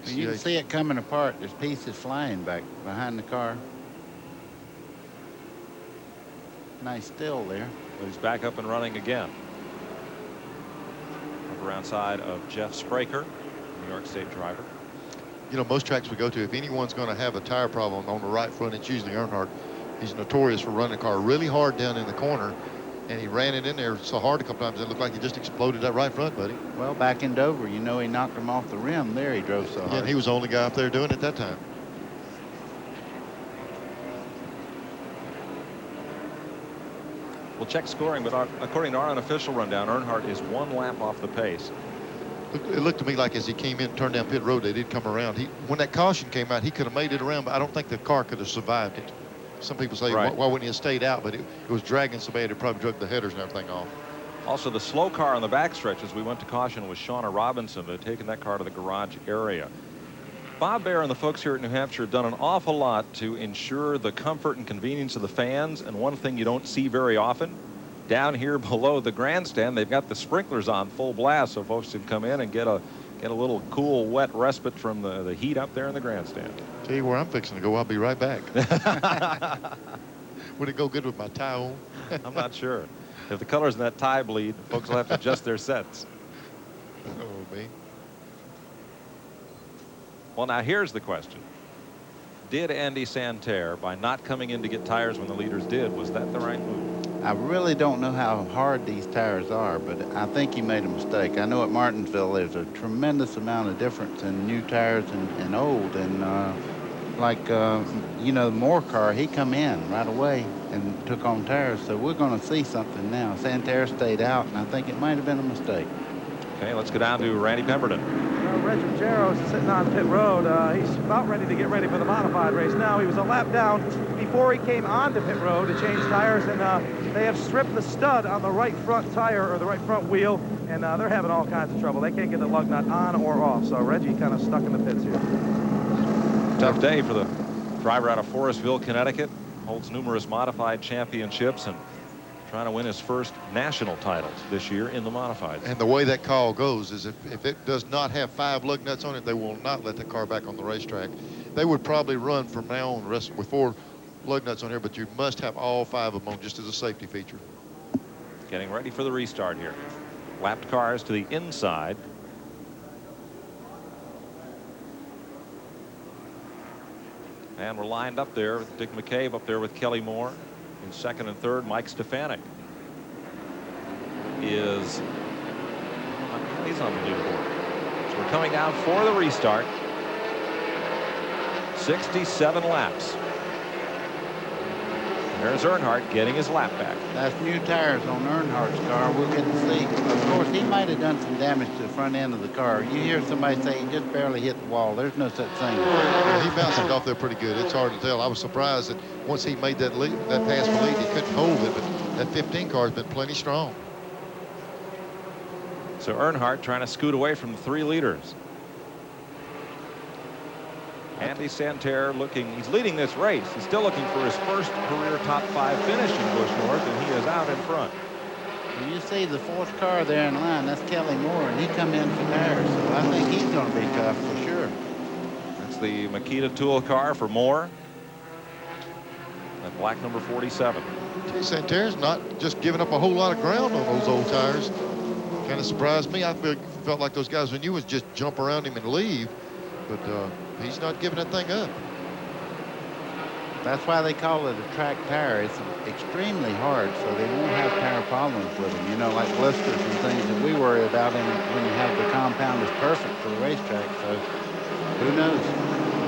You can see it coming apart. There's pieces flying back behind the car. Nice still there. But he's back up and running again. Up around side of Jeff Spraker, New York State driver. You know, most tracks we go to, if anyone's going to have a tire problem on the right front, it's usually Earnhardt. He's notorious for running the car really hard down in the corner, and he ran it in there so hard a couple times it looked like he just exploded that right front, buddy. Well, back in Dover, you know, he knocked him off the rim there. He drove so hard. Yeah, and he was the only guy up there doing it that time. We'll check scoring, but according to our unofficial rundown, Earnhardt is 1 lap off the pace. It looked to me like as he came in, turned down pit road, they did come around. When that caution came out, he could have made it around, but I don't think the car could have survived it. Some people say, right. why wouldn't he have stayed out? But it was dragging so bad, it probably drug the headers and everything off. Also, the slow car on the backstretch as we went to caution was Shauna Robinson, that had taken that car to the garage area. Bob Bear and the folks here at New Hampshire have done an awful lot to ensure the comfort and convenience of the fans. And one thing you don't see very often, down here below the grandstand, they've got the sprinklers on full blast so folks can come in and get a little cool, wet respite from the heat up there in the grandstand. Tell you where I'm fixing to go. I'll be right back. Would it go good with my tie on? I'm not sure. If the colors in that tie bleed, folks will have to adjust their sets. Oh, me. Well, now here's the question. Did Andy Santerre, by not coming in to get tires when the leaders did, was that the right move? I really don't know how hard these tires are, but I think he made a mistake. I know at Martinsville there's a tremendous amount of difference in new tires and old. And you know, the Moore car, he come in right away and took on tires. So we're going to see something now. Santerre stayed out, and I think it might have been a mistake. Okay, let's go down to Randy Pemberton. Reg Ruggiero is sitting on pit road. He's about ready to get ready for the modified race now. He was a lap down before he came onto pit road to change tires, and they have stripped the stud on the right front tire, or the right front wheel, and they're having all kinds of trouble. They can't get the lug nut on or off, so Reggie kind of stuck in the pits here. Tough day for the driver out of Forestville, Connecticut. Holds numerous modified championships and trying to win his first national titles this year in the modifieds. And the way that call goes is if it does not have 5 lug nuts on it, they will not let the car back on the racetrack. They would probably run from now on the rest with 4 lug nuts on here, but you must have all 5 of them on just as a safety feature. Getting ready for the restart here. Lapped cars to the inside. And we're lined up there with Dick McCabe up there with Kelly Moore. In second and third, Mike Stefanik is he's on the leaderboard. So we're coming down for the restart. 67 laps. There's Earnhardt getting his lap back. That's new tires on Earnhardt's car. We'll get to see. Of course, he might have done some damage to the front end of the car. You hear somebody say he just barely hit the wall. There's no such thing. Yeah, he bounced it off there pretty good. It's hard to tell. I was surprised that once he made that lead, that pass for lead, he couldn't hold it, but that 15 car has been plenty strong. So Earnhardt trying to scoot away from the 3 leaders. Andy Santerre he's leading this race. He's still looking for his first career top 5 finish in Busch North, and he is out in front. Well, you see the 4th car there in line, that's Kelly Moore, and he come in for tires, so I think he's going to be tough for sure. That's the Makita tool car for Moore. That black number 47. Santerre's not just giving up a whole lot of ground on those old tires. Kind of surprised me. I felt like those guys we knew would just jump around him and leave, but he's not giving that thing up. That's why they call it a track tire. It's extremely hard, so they won't have tire problems with them, you know, like blisters and things that we worry about when you have the compound is perfect for the racetrack, so who knows?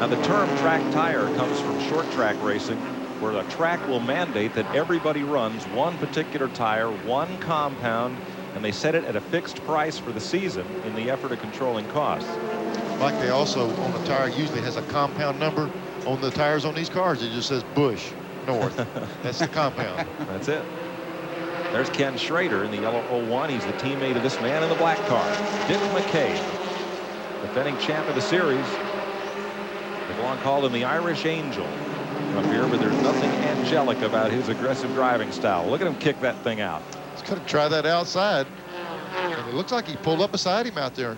Now, the term track tire comes from short track racing, where the track will mandate that everybody runs one particular tire, one compound, and they set it at a fixed price for the season in the effort of controlling costs. Like they also, on the tire, usually has a compound number on the tires on these cars. It just says Busch North. That's the compound. That's it. There's Ken Schrader in the yellow 01. He's the teammate of this man in the black car, Dick McCabe, defending champ of the series. They've long called him the Irish Angel up here, but there's nothing angelic about his aggressive driving style. Look at him kick that thing out. He's going to try that outside. And it looks like he pulled up beside him out there.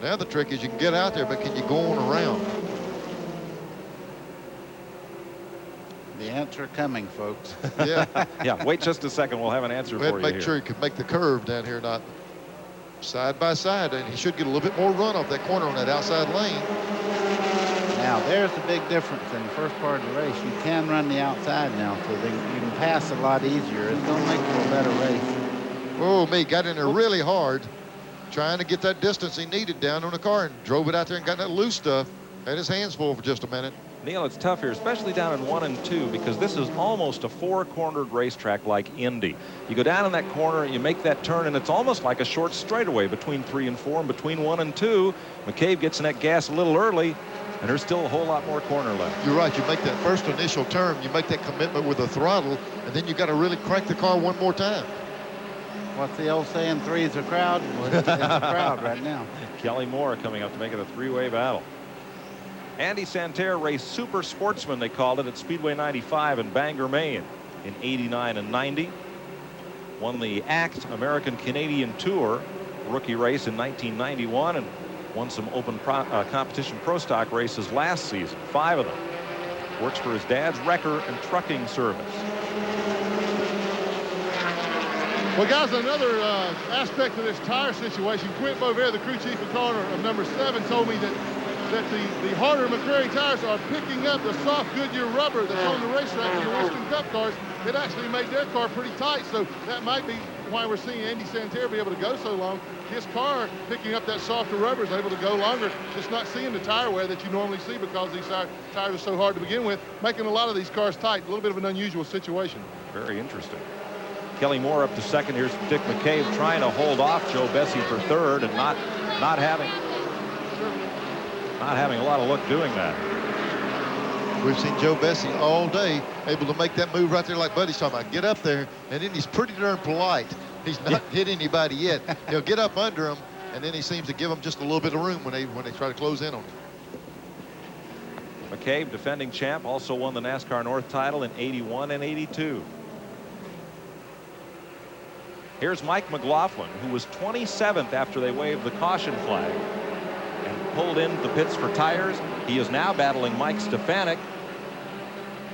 Now the trick is you can get out there, but can you go on around? The answer coming, folks. Yeah. Yeah, wait just a second. We'll have an answer We had for to you make sure he could make the curve down here, not side by side. And he should get a little bit more run off that corner on that outside lane. Now, there's the big difference in the first part of the race. You can run the outside now, so you can pass a lot easier. It's going to make for a better race. Oh, me, got in there really hard, trying to get that distance he needed down on the car, and drove it out there and got that loose stuff. Had his hands full for just a minute. Neil, it's tough here, especially down in 1 and 2, because this is almost a 4-cornered racetrack like Indy. You go down in that corner, you make that turn, and it's almost like a short straightaway between 3 and 4, and between 1 and 2. McCabe gets in that gas a little early, and there's still a whole lot more corner left. You're right. You make that first initial turn, you make that commitment with the throttle, and then you got to really crank the car one more time. What's the old saying, 3's a crowd? Well, it's a crowd right now. Kelly Moore coming up to make it a 3-way battle. Andy Santerre raced Super Sportsman, they called it, at Speedway 95 in Bangor, Maine in 89 and 90. Won the ACT American Canadian Tour rookie race in 1991 and won some open competition pro stock races last season, 5 of them. Works for his dad's wrecker and trucking service. Well, guys, another aspect of this tire situation, Quint Beauvais, the crew chief of car of number 7, told me that that the harder McCrary tires are picking up the soft Goodyear rubber that's on the racetrack in the Western Cup cars. It actually made their car pretty tight, so that might be why we're seeing Andy Santerre be able to go so long. His car, picking up that softer rubber, is able to go longer, just not seeing the tire wear that you normally see because these tires are so hard to begin with, making a lot of these cars tight. A little bit of an unusual situation. Very interesting. Kelly Moore up to second. Here's Dick McCabe trying to hold off Joe Bessie for third and not having a lot of luck doing that. We've seen Joe Bessie all day able to make that move right there like Buddy's talking about. Get up there, and then he's pretty darn polite. He's not hit anybody yet. He'll get up under him, and then he seems to give them just a little bit of room when they try to close in on him. McCabe, defending champ, also won the NASCAR North title in '81 and '82. Here's Mike McLaughlin, who was 27th after they waved the caution flag and pulled into the pits for tires. He is now battling Mike Stefanik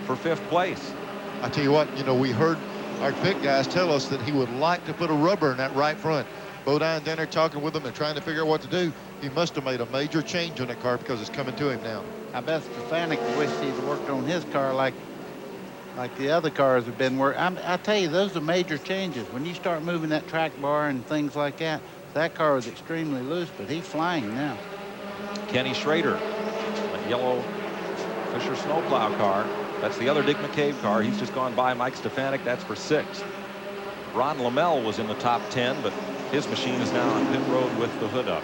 for 5th place. I tell you what, you know, we heard our pit guys tell us that he would like to put a rubber in that right front. Bodine's down there talking with him and trying to figure out what to do. He must have made a major change on that car because it's coming to him now. I bet Stefanik wished he'd worked on his car like the other cars have been working. I tell you, those are major changes. When you start moving that track bar and things like that, that car was extremely loose, but he's flying now. Kenny Schrader, a yellow Fisher snowplow car. That's the other Dick McCabe car. He's just gone by Mike Stefanik. That's for 6th. Ron Lamell was in the top 10, but his machine is now on pit road with the hood up.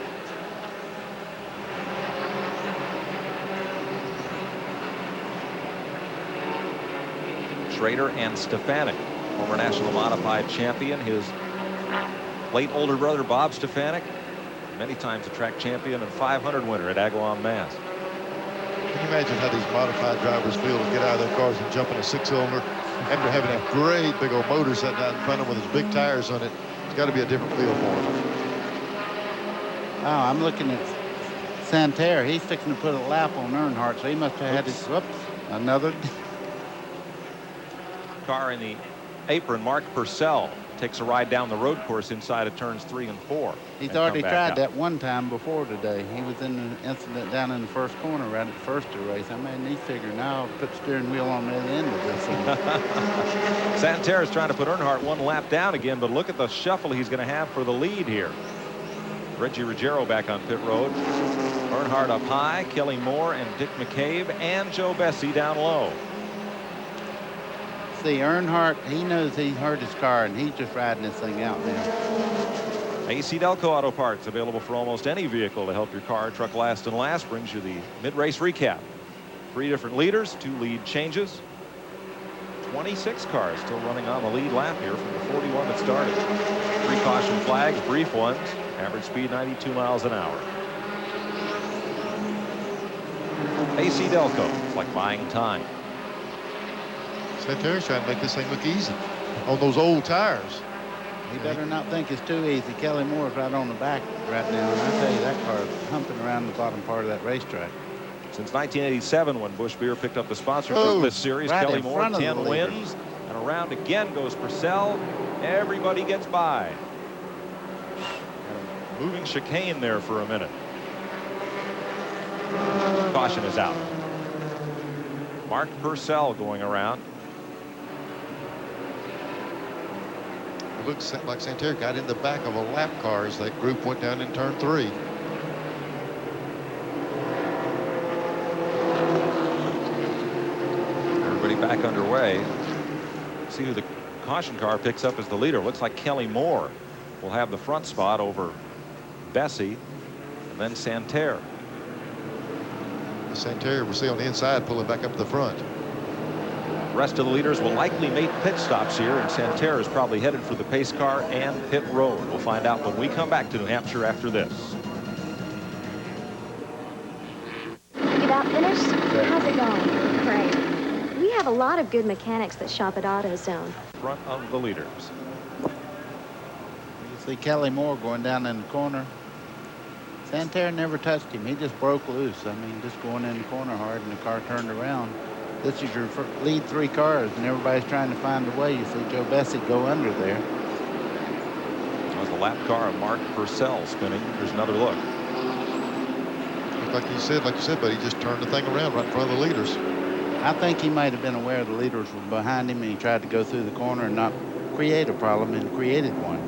Schrader and Stefanik, former national modified champion. His late older brother Bob Stefanik, many times a track champion and 500 winner at Agawam, Mass. Can you imagine how these modified drivers feel to get out of their cars and jump in a 6-cylinder after having a great big old motor sitting out in front of them with his big tires on it? It's got to be a different feel for them. Oh, I'm looking at Santerre. He's fixing to put a lap on Earnhardt, so he must have had his, whoops, another. Car in the apron, Mark Purcell takes a ride down the road course inside of turns 3 and 4. He's already tried that one time before today. He was in an incident down in the first corner right at the first of the race. I mean, he figured now I'll put the steering wheel on the other end of this thing. Santerre is trying to put Earnhardt one lap down again, but look at the shuffle he's going to have for the lead here. Reggie Ruggiero back on pit road. Earnhardt up high, Kelly Moore and Dick McCabe and Joe Bessie down low. See, Earnhardt, he knows he hurt his car, and he's just riding this thing out now. AC Delco Auto Parts, available for almost any vehicle to help your car or truck last and last, brings you the mid-race recap. 3 different leaders, 2 lead changes. 26 cars still running on the lead lap here from the 41 that started. 3 caution flags, brief ones, average speed 92 miles an hour. AC Delco, it's like buying time. Santerre's trying to make this thing look easy on those old tires. He better not think it's too easy. Kelly Moore's right on the back right now, and I tell you, that car is humping around the bottom part of that racetrack. Since 1987, when Busch Beer picked up the sponsorship of this series, right Kelly in Moore, front of 10 the leader. wins, and around again goes Purcell. Everybody gets by. And a moving chicane there for a minute. Caution is out. Mark Purcell going around. It looks like Santerre got in the back of a lap car as that group went down in turn 3. Everybody back underway. See who the caution car picks up as the leader. Looks like Kelly Moore will have the front spot over Bessie and then Santerre. Santerre we'll see on the inside pulling back up to the front. The rest of the leaders will likely make pit stops here, and Santerre is probably headed for the pace car and pit road. We'll find out when we come back to New Hampshire after this. You about finished? How's it going? Great. We have a lot of good mechanics that shop at AutoZone. Front of the leaders. You see Kelly Moore going down in the corner. Santerre never touched him. He just broke loose. I mean, just going in the corner hard, and the car turned around. This is your lead 3 cars, and everybody's trying to find a way. You see Joe Bessie go under there. That was the lap car of Mark Purcell spinning. Here's another look. like you said, but he just turned the thing around right in front of the leaders. I think he might have been aware the leaders were behind him, and he tried to go through the corner and not create a problem, and created one.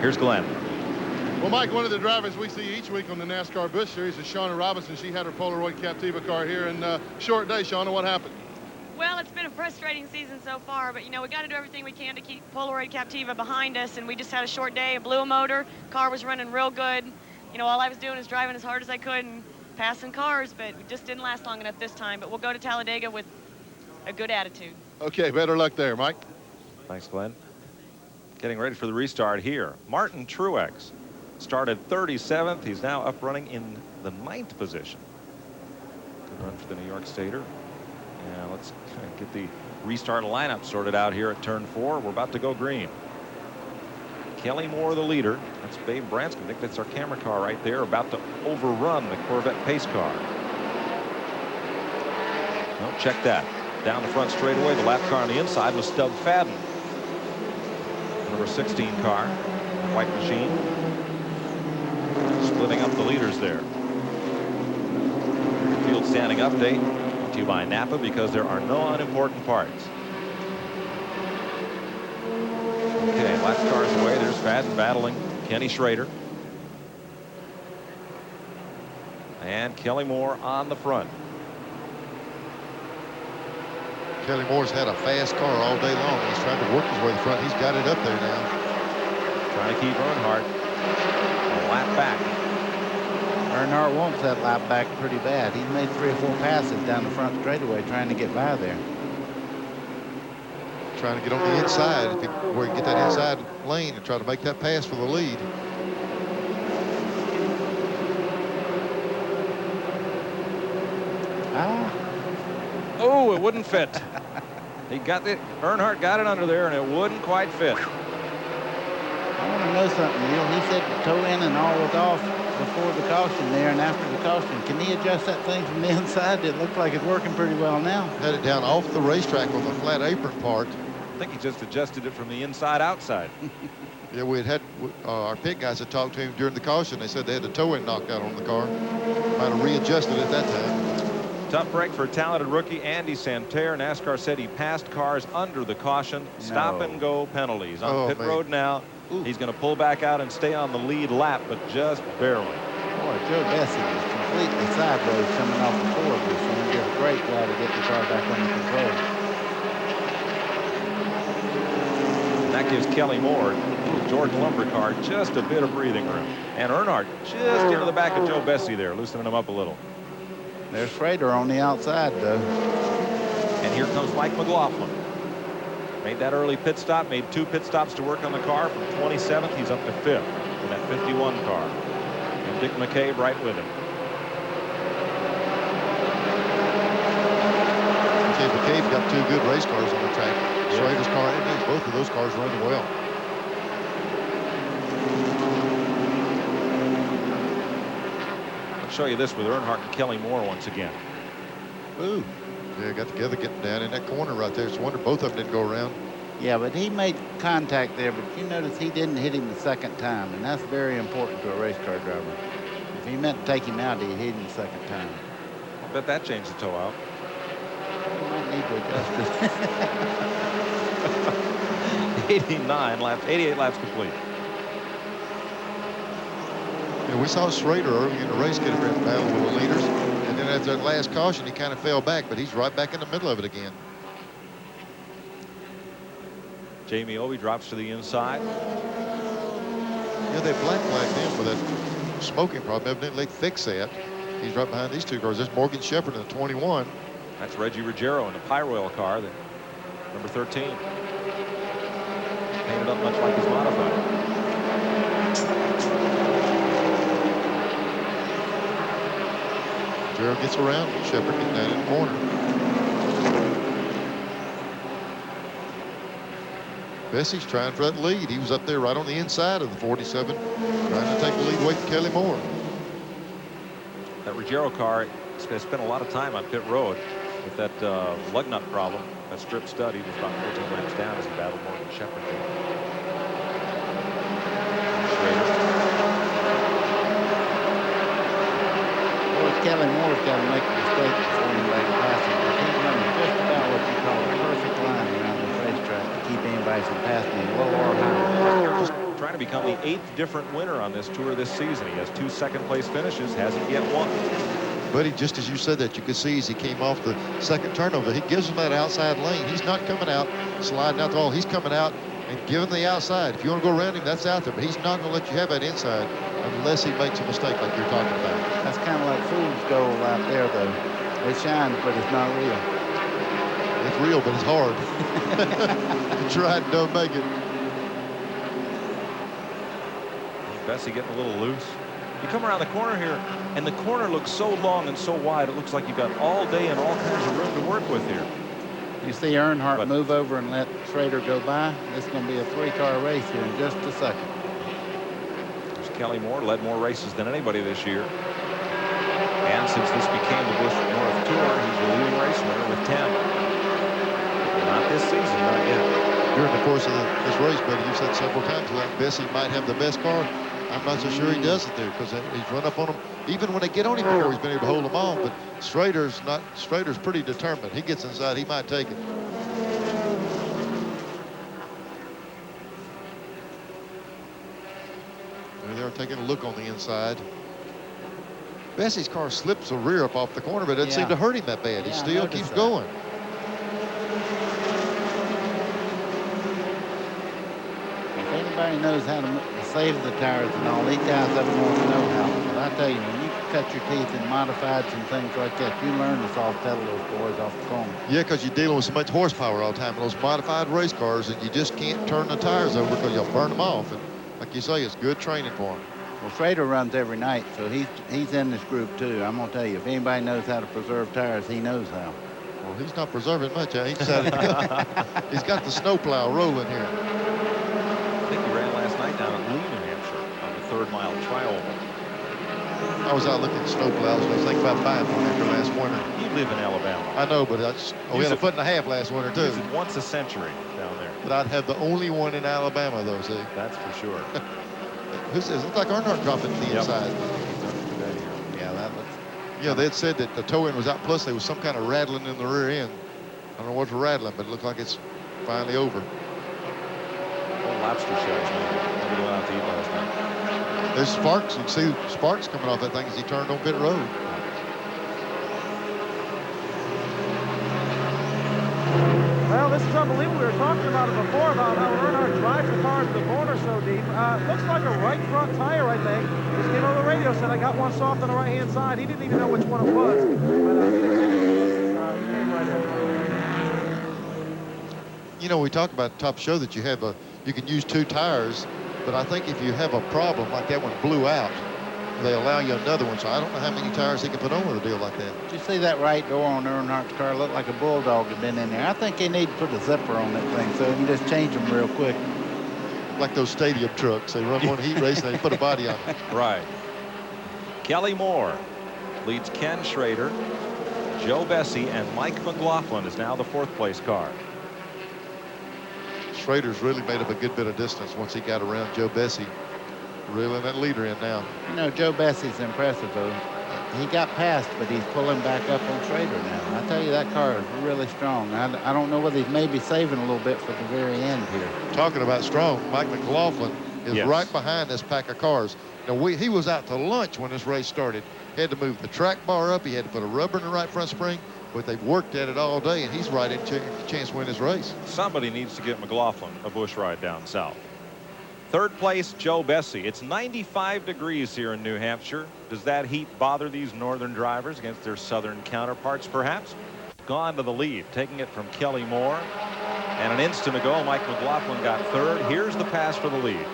Here's Glenn. Well, Mike, one of the drivers we see each week on the NASCAR Busch Series is Shauna Robinson. She had her Polaroid Captiva car here in a short day. Shauna, what happened? Well, it's been a frustrating season so far, but, you know, we got to do everything we can to keep Polaroid Captiva behind us, and we just had a short day. It blew a motor. Car was running real good. You know, all I was doing is driving as hard as I could and passing cars, but it just didn't last long enough this time. But we'll go to Talladega with a good attitude. Okay, better luck there, Mike. Thanks, Glenn. Getting ready for the restart here. Martin Truex started 37th. He's now up running in the 9th position. Good run for the New York Stater. Now let's get the restart lineup sorted out here at turn 4. We're about to go green. Kelly Moore, the leader. That's Babe Branscombe. I think that's our camera car right there, about to overrun the Corvette pace car. Well, check that. Down the front straightaway, the lap car on the inside was Stub Fadden. Number 16 car, white machine. Splitting up the leaders there. Field standing update brought to you by Napa, because there are no unimportant parts. Okay, lap cars away. There's Fadden battling Kenny Schrader. And Kelly Moore on the front. Kelly Moore's had a fast car all day long. He's trying to work his way to the front. He's got it up there now. Trying to keep Earnhardt a lap back. Earnhardt wants that lap back pretty bad. He's made 3 or 4 passes down the front straightaway trying to get by there. Trying to get on the inside, where he can get that inside lane and try to make that pass for the lead. Oh, it wouldn't fit. He got it. Earnhardt got it under there, and it wouldn't quite fit. I want to know something, Neil. He said the toe in and all was off before the caution there and after the caution. Can he adjust that thing from the inside? It looks like it's working pretty well now. Had it down off the racetrack on the flat apron part. I think he just adjusted it from the inside outside. Yeah, we had our pit guys had talked to him during the caution. They said they had the toe end knocked out on the car. Might have readjusted at that time. Tough break for talented rookie Andy Santerre. NASCAR said he passed cars under the caution. Stop and go penalties on pit road now. Ooh. He's going to pull back out and stay on the lead lap, but just barely. Boy, Joe Bessie was completely sideways coming off the floor this one. Did a great job to get the car back under control. And that gives Kelly Moore, George Lumber car, just a bit of breathing room. And Earnhardt just into the back of Joe Bessie there, loosening him up a little. There's Schrader on the outside, though. And here comes Mike McLaughlin. Made that early pit stop, made 2 pit stops to work on the car. From 27th, he's up to 5th in that 51 car. And Dick McCabe right with him. Okay, McCabe's got 2 good race cars on the track. Schrader's car and both of those cars running well. I'll show you this with Earnhardt and Kelly Moore once again. Ooh. Yeah, got together getting down in that corner right there. It's a wonder both of them didn't go around. Yeah, but he made contact there, but you notice he didn't hit him the second time, and that's very important to a race car driver. If he meant to take him out, he hit him the second time. I bet that changed the toe out. He might need to adjust it. 89 laps, 88 laps complete. Yeah, we saw Schrader early in the race get a bit battle with the leaders. And then after that last caution, he kind of fell back, but he's right back in the middle of it again. Jamie Obey drops to the inside. Yeah, they black flagged him for that smoking problem. Evidently, they fixed that. He's right behind these 2 cars. There's Morgan Shepherd in the 21. That's Reggie Ruggiero in the Pyroil car, the number 13. Painted up much like his modified. Gerald gets around. Shepherd getting down in the corner. Bessie's trying for that lead. He was up there right on the inside of the 47, trying to take the lead away from Kelly Moore. That Ruggiero car has spent a lot of time on pit road with that lug nut problem. That strip stud. He was about 14 laps down as he battled Morgan Shepherd. Kelly Moore's got to make a mistake before anybody can pass him. But he's running just about what you call a perfect line around this racetrack to keep anybody from passing him low or high. Just trying to become the 8th different winner on this tour this season. He has 2 second-place finishes, hasn't yet won. Buddy, just as you said that, you could see as he came off the second turnover, he gives him that outside lane. He's not coming out, sliding out the wall. He's coming out and giving the outside. If you want to go around him, that's out there. But he's not going to let you have that inside unless he makes a mistake like you're talking about. That's kind of like fool's gold out there, though. It shines, but it's not real. It's real, but it's hard. You try and don't make it. Bessie getting a little loose. You come around the corner here, and the corner looks so long and so wide, it looks like you've got all day and all kinds of room to work with here. You see Earnhardt move over and let Schrader go by. This is going to be a 3-car race here in just a second. There's Kelly Moore, led more races than anybody this year. And since this became the Busch North Tour, he's the leading race winner with 10. Not this season, not yet. During the course of this race, buddy, you've said several times that Bessie might have the best car. I'm not so sure he does it there because he's run up on them. Even when they get on him before, he's been able to hold them off. But Schrader's pretty determined. He gets inside, he might take it. They're taking a look on the inside. Bessie's car slips the rear up off the corner, but it doesn't seem to hurt him that bad. He still keeps going. If anybody knows how to save the tires and all, these guys up north know how. But I tell you, when you cut your teeth in modifieds and things like that, you learn to soft pedal those boys off the corner. Yeah, because you're dealing with so much horsepower all the time in those modified race cars, and you just can't turn the tires over because you'll burn them off. And like you say, it's good training for him. Well, Schrader runs every night, so he's in this group too. I'm gonna tell you, if anybody knows how to preserve tires, he knows how. Well, he's not preserving much. He's got the snowplow rolling here. I think he ran last night down at Loudon, New Hampshire on the 3rd-mile trial. I was out looking at snowplows, and I was thinking about buying one after last winter. You live in Alabama. I know, but we had a 1.5 foot last winter too. Use it once a century down there. But I'd have the only one in Alabama, though. See, that's for sure. It looks like Earnhardt dropping to the inside. Yeah, that looks. Yeah, they had said that the toe end was out. Plus, there was some kind of rattling in the rear end. I don't know what's rattling, but it looked like it's finally over. Old lobster shells, man. Nobody went out to eat last night. There's sparks. You can see sparks coming off that thing as he turned on pit road. Well, this is unbelievable. We were talking about it before, about how Earnhardt drives the car into the corner so deep. Looks like a right front tire, I think. Just came over the radio, said, I got one soft on the right-hand side. He didn't even know which one it was. But, you know, we talked about top show that you can use 2 tires, but I think if you have a problem like that one blew out, they allow you another one. So I don't know how many tires he can put on with a deal like that. Did you see that right door on Earnhardt's car? Looked like a bulldog had been in there. I think they need to put a zipper on that thing so you can just change them real quick. Like those stadium trucks. They run one heat race and they put a body on it. Right. Kelly Moore leads Ken Schrader. Joe Bessie and Mike McLaughlin is now the 4th place car. Schrader's really made up a good bit of distance once he got around Joe Bessie. Reeling that leader in now. You know, Joe Bessie's impressive, though. He got past, but he's pulling back up on Schrader now. I tell you, that car is really strong. I don't know whether he's maybe saving a little bit for the very end here. Talking about strong, Mike McLaughlin is right behind this pack of cars. Now, he was out to lunch when this race started. He had to move the track bar up. He had to put a rubber in the right front spring. But they've worked at it all day, and he's right in chance to win this race. Somebody needs to get McLaughlin a Busch ride down south. 3rd place, Joe Bessie. It's 95 degrees here in New Hampshire. Does that heat bother these northern drivers against their southern counterparts, perhaps? Gone to the lead, taking it from Kelly Moore. And an instant ago, Mike McLaughlin got 3rd. Here's the pass for the lead.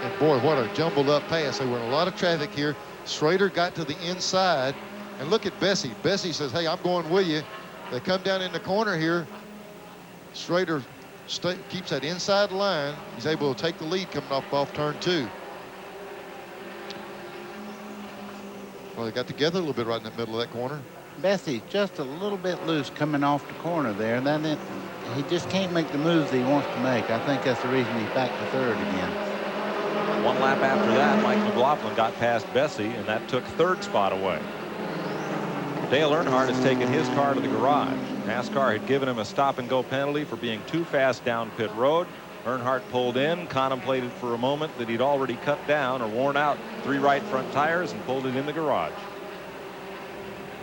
And boy, what a jumbled up pass. They were in a lot of traffic here. Schrader got to the inside. And look at Bessie. Bessie says, hey, I'm going with you. They come down in the corner here. Schrader keeps that inside line. He's able to take the lead coming off turn 2. Well, they got together a little bit right in the middle of that corner. Bessie's just a little bit loose coming off the corner there. Then he just can't make the moves he wants to make. I think that's the reason he's back to 3rd again. 1 lap after that, Mike McLaughlin got past Bessie, and that took 3rd spot away. Dale Earnhardt has taken his car to the garage. NASCAR had given him a stop-and-go penalty for being too fast down pit road. Earnhardt pulled in, contemplated for a moment that he'd already cut down or worn out 3 right front tires, and pulled it in the garage.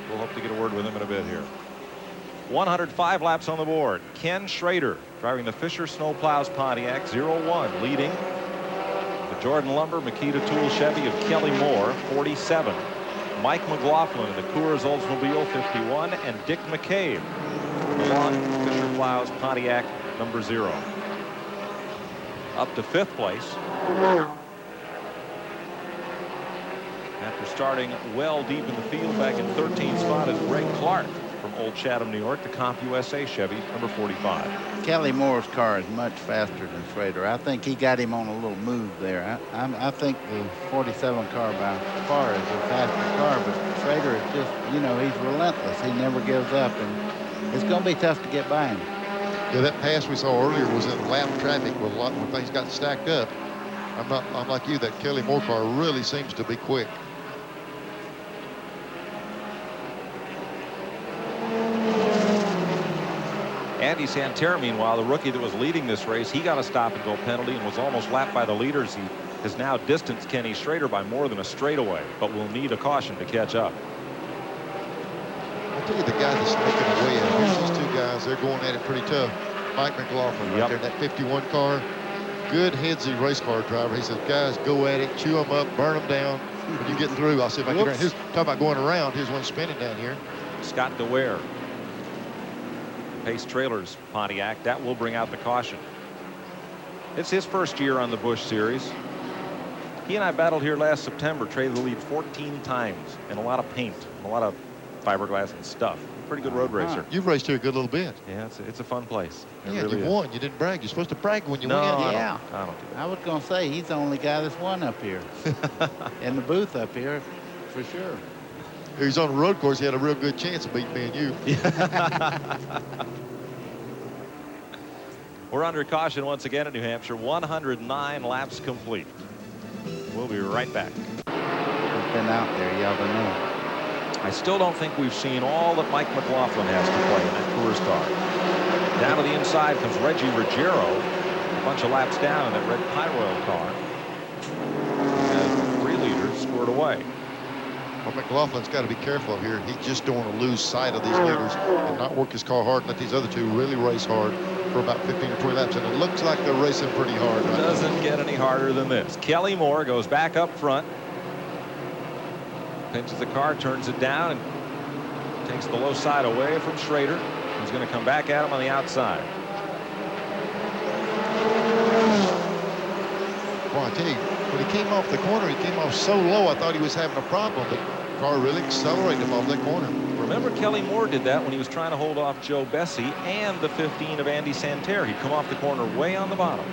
We'll hope to get a word with him in a bit here. 105 laps on the board. Ken Schrader driving the Fisher Snowplows Pontiac 01, leading the Jordan Lumber Makita Tool Chevy of Kelly Moore 47. Mike McLaughlin in the Coors Oldsmobile 51, and Dick McCabe in the long Fisher Plows Pontiac number 0. Up to 5th place after starting well deep in the field back in 13th spot is Greg Clark from Old Chatham, New York, the Comp USA Chevy number 45. Kelly Moore's car is much faster than Schrader. I think he got him on a little move there. I think the 47 car by far is a faster car, but Schrader is just, you know, he's relentless. He never gives up, and it's going to be tough to get by him. Yeah, that pass we saw earlier was in lap traffic with a lot when things got stacked up. I'm like you, that Kelly Moore car really seems to be quick. Andy Santerre, meanwhile, the rookie that was leading this race, he got a stop-and-go penalty and was almost lapped by the leaders. He has now distanced Kenny Schrader by more than a straightaway, but will need a caution to catch up. I'll tell you the guy that's making away at. Here's these 2 guys. They're going at it pretty tough. Mike McLaughlin right there in that 51 car. Good headsy race car driver. He says, guys, go at it, chew them up, burn them down. When you get through, I'll see if I can. Here's talking about going around. Here's one spinning down here. Scott DeWare, Pace Trailers Pontiac, that will bring out the caution. It's his first year on the Busch Series. He and I battled here last September, traded the lead 14 times, and a lot of paint, and a lot of fiberglass and stuff. Pretty good road racer. You've raced here a good little bit. Yeah, it's a fun place. It Yeah, really you is. won. You didn't brag. You're supposed to brag when you win. Yeah. I don't do that. I was going to say, he's the only guy that's won up here. In the booth up here, for sure. He's on the road course. He had a real good chance of beating me and you. We're under caution once again at New Hampshire. 109 laps complete. We'll be right back. He's been out there, y'all don't know. I still don't think we've seen all that Mike McLaughlin has to play in that Coors car. Down to the inside comes Reggie Ruggiero, a bunch of laps down in that red Pyroil car. As the 3 leaders scored away. Well, McLaughlin's got to be careful here. He just don't want to lose sight of these leaders and not work his car hard and let these other 2 really race hard for about 15 or 20 laps. And it looks like they're racing pretty hard right now. Doesn't get any harder than this. Kelly Moore goes back up front. Pinches the car, turns it down, and takes the low side away from Schrader. He's going to come back at him on the outside. Well, I tell you, when he came off the corner, he came off so low, I thought he was having a problem, but the car really accelerated him off that corner. Remember, Kelly Moore did that when he was trying to hold off Joe Bessie and the 15 of Andy Santerre. He'd come off the corner way on the bottom.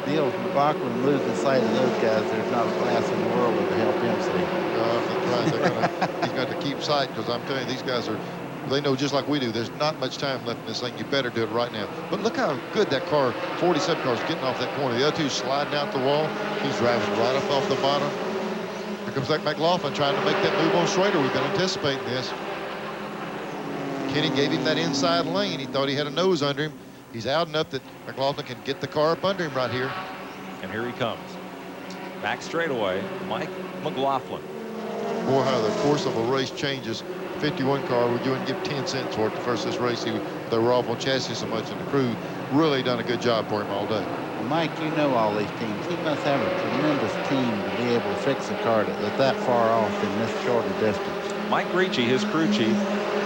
Neil McLaughlin loses sight of those guys. There's not a class in the world that can help him see. He's got to keep sight, because I'm telling you, these guys they know just like we do. There's not much time left in this thing. You better do it right now. But look how good that car, 47 car, is getting off that corner. The other 2 sliding out the wall. He's driving right up off the bottom. Here comes that McLaughlin trying to make that move on Schrader. We've been anticipating this. Kenny gave him that inside lane. He thought he had a nose under him. He's out enough that McLaughlin can get the car up under him right here. And here he comes. Back straightaway, Mike McLaughlin. Boy, how the course of a race changes. 51 car, we wouldn't give 10 cents for it the first this race. They were off on chassis so much, and the crew really done a good job for him all day. Well, Mike, you know all these teams. He must have a tremendous team to be able to fix a car that's that far off in this short a distance. Mike Ricci, his crew chief,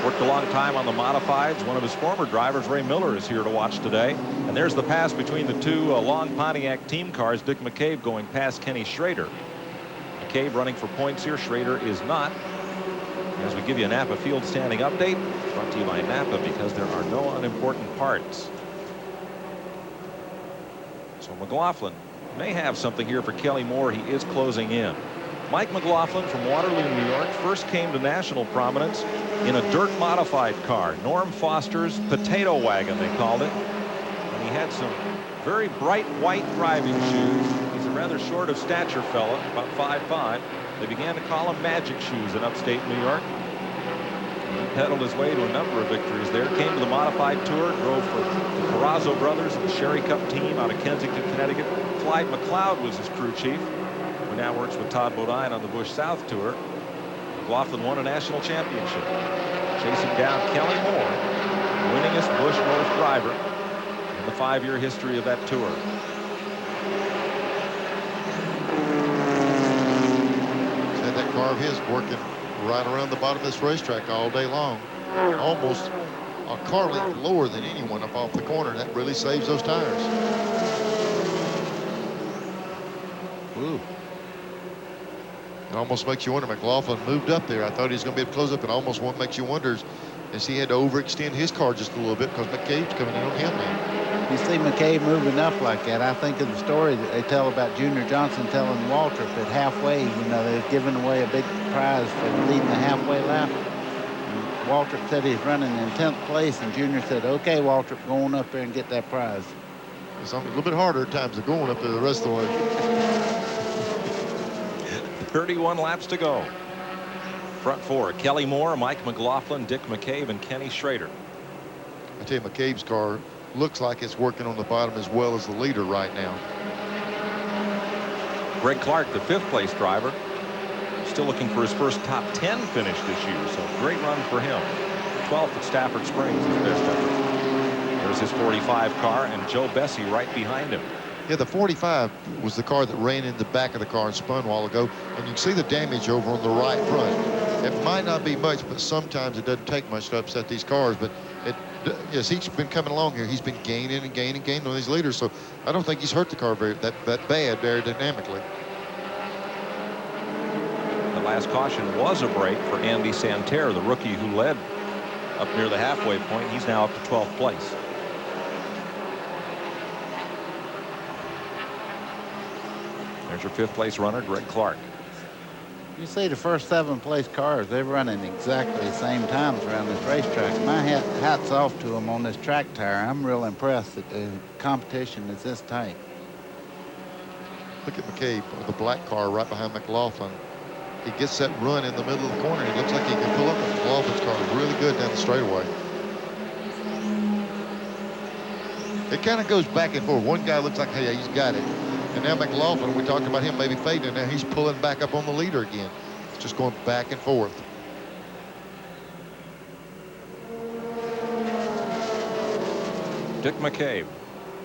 worked a long time on the modifieds. One of his former drivers, Ray Miller, is here to watch today. And there's the pass between the 2 long Pontiac team cars. Dick McCabe going past Kenny Schrader. McCabe running for points here. Schrader is not. As we give you a Napa field standing update, brought to you by Napa, because there are no unimportant parts. So McLaughlin may have something here for Kelly Moore. He is closing in. Mike McLaughlin from Waterloo, New York, first came to national prominence in a dirt modified car, Norm Foster's potato wagon, they called it. And he had some very bright white driving shoes. He's a rather short of stature fella, about 5'5". They began to call him magic shoes in upstate New York. pedaled his way to a number of victories there. Came to the modified tour, drove for the Carrazzo brothers and the Sherry Cup team out of Kensington, Connecticut. Clyde McLeod was his crew chief, who now works with Todd Bodine on the Busch South Tour. McLaughlin won a national championship, chasing down Kelly Moore, winningest Busch North driver in the 5-year history of that tour. Had that car of his working right around the bottom of this racetrack all day long, almost a car length lower than anyone up off the corner. That really saves those tires. Ooh. It almost makes you wonder. McLaughlin moved up there. I thought he was going to be able to close up, and almost what makes you wonder is he had to overextend his car just a little bit because McCabe's coming in on him now. You see McCabe moving up like that. I think of the story that they tell about Junior Johnson telling Waltrip at halfway, you know, they was giving away a big prize for leading the halfway lap. And Waltrip said he's running in 10th place, and Junior said, okay, Waltrip, go on up there and get that prize. It's a little bit harder at times than going up there the rest of the way. 31 laps to go. Front four: Kelly Moore, Mike McLaughlin, Dick McCabe, and Kenny Schrader. I tell you, McCabe's car looks like it's working on the bottom as well as the leader right now. Greg Clark, the 5th place driver, still looking for his first top 10 finish this year, so great run for him. 12th at Stafford Springs, his best effort. There's his 45 car, and Joe Bessie right behind him. Yeah, the 45 was the car that ran in the back of the car and spun a while ago, and you can see the damage over on the right front. It might not be much, but sometimes it doesn't take much to upset these cars. But as he's been coming along here, he's been gaining and gaining and gaining on these leaders. So I don't think he's hurt the car that bad aerodynamically. The last caution was a break for Andy Santerre, the rookie who led up near the halfway point. He's now up to 12th place. There's your 5th place runner, Greg Clark. You see the first 7 place cars, they're running exactly the same times around this racetrack. My hat's off to them on this track tire. I'm real impressed that the competition is this tight. Look at McCabe with the black car right behind McLaughlin. He gets that run in the middle of the corner. It looks like he can pull up, and McLaughlin's car is really good down the straightaway. It kind of goes back and forth. One guy looks like, hey, he's got it. And now McLaughlin, we talked about him maybe fading, and now he's pulling back up on the leader again. It's just going back and forth. Dick McCabe,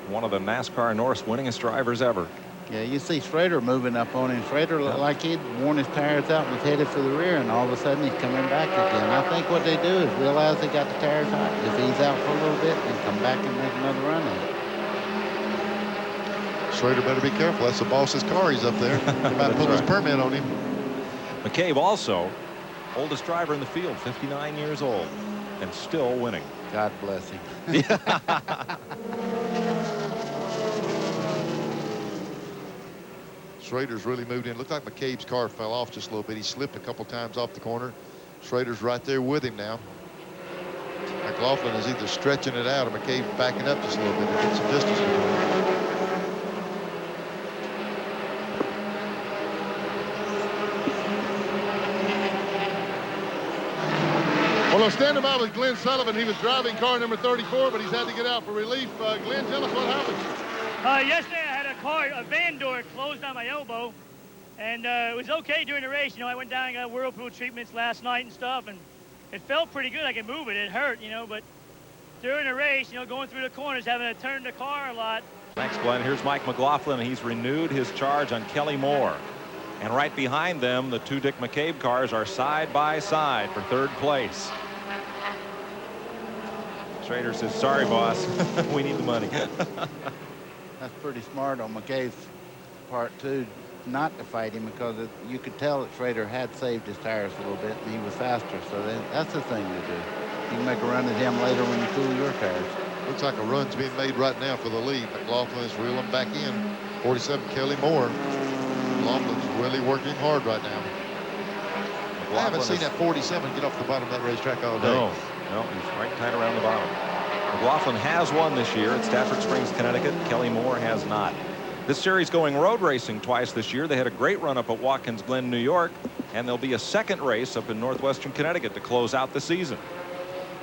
one of the NASCAR North's winningest drivers ever. Yeah, you see Schrader moving up on him. Schrader looked like he'd worn his tires out and was headed for the rear, and all of a sudden he's coming back again. I think what they do is realize they got the tires hot. If he's out for a little bit, then come back and make another run at it. Schrader better be careful. That's the boss's car. He's up there. He might pull his permit on him. McCabe also oldest driver in the field, 59 years old, and still winning. God bless him. Schrader's really moved in. Looked like McCabe's car fell off just a little bit. He slipped a couple times off the corner. Schrader's right there with him now. McLaughlin is either stretching it out or McCabe backing up just a little bit to get some distance between them. Well, I'm standing by with Glenn Sullivan. He was driving car number 34, but he's had to get out for relief. Glenn, tell us what happened. Yesterday I had a van door closed on my elbow, and it was okay during the race. You know, I went down and got whirlpool treatments last night and stuff, and it felt pretty good. I could move it. It hurt, you know, but during the race, you know, going through the corners, having to turn the car a lot. Thanks, Glenn. Here's Mike McLaughlin. He's renewed his charge on Kelly Moore. And right behind them, the 2 Dick McCabe cars are side by side for 3rd place. Schrader says, sorry, boss. We need the money. That's pretty smart on McCabe's part, too, not to fight him, because you could tell that Schrader had saved his tires a little bit, and he was faster. So that's the thing to do. You can make a run at him later when you cool your tires. Looks like a run's being made right now for the lead. McLaughlin is reeling back in. 47, Kelly Moore. McLaughlin's really working hard right now. I haven't seen that 47 get off the bottom of that racetrack all day. No, he's right tight around the bottom. McLaughlin has won this year at Stafford Springs, Connecticut. Kelly Moore has not. This series going road racing twice this year. They had a great run up at Watkins Glen, New York, and there'll be a second race up in northwestern Connecticut to close out the season.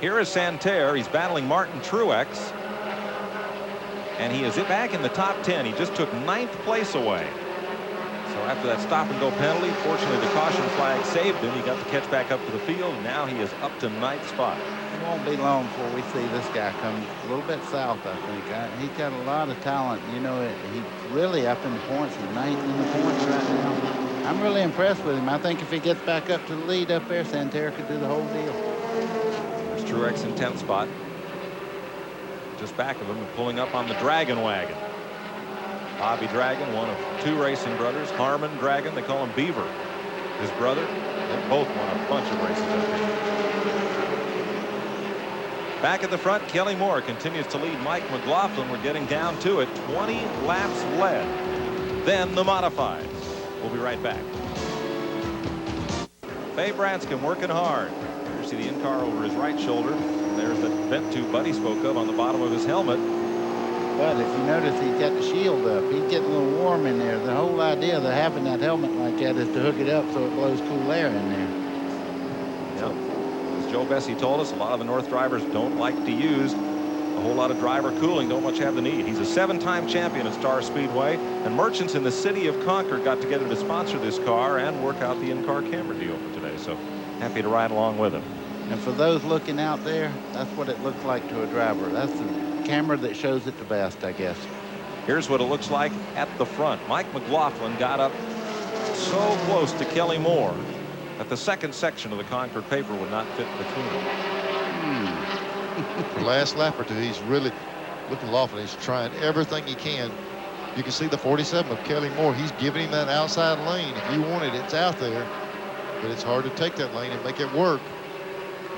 Here is Santerre. He's battling Martin Truex, and he is back in the top 10. He just took 9th place away. So after that stop and go penalty, fortunately the caution flag saved him. He got to catch back up to the field, and now he is up to 9th spot. It won't be long before we see this guy come a little bit south, I think. He's got a lot of talent. You know, he's really up in the points. He's 9th in the points right now. I'm really impressed with him. I think if he gets back up to the lead up there, Santerre could do the whole deal. There's Truex in 10th spot. Just back of him and pulling up on the Dragon wagon. Bobby Dragon, one of 2 racing brothers. Harmon Dragon, they call him Beaver. His brother, they both won a bunch of races up here. Back at the front, Kelly Moore continues to lead Mike McLaughlin. We're getting down to it. 20 laps led. Then the modifieds. We'll be right back. Faye Branscombe working hard. You see the in-car over his right shoulder. There's the vent tube Buddy spoke of on the bottom of his helmet. But if you notice, he's got the shield up. He's getting a little warm in there. The whole idea of having that helmet like that is to hook it up so it blows cool air in there. Yep. As Joe Bessie told us, a lot of the North drivers don't like to use a whole lot of driver cooling, don't much have the need. He's a 7-time champion at Star Speedway, and merchants in the city of Concord got together to sponsor this car and work out the in-car camera deal for today. So happy to ride along with him. And for those looking out there, that's what it looks like to a driver. That's the camera that shows it the best, I guess. Here's what it looks like at the front. Mike McLaughlin got up so close to Kelly Moore that the second section of the Concord paper would not fit between them. For the last lap or two, he's really looking lofty. He's trying everything he can. You can see the 47 of Kelly Moore. He's giving him that outside lane. If you want it, it's out there. But it's hard to take that lane and make it work.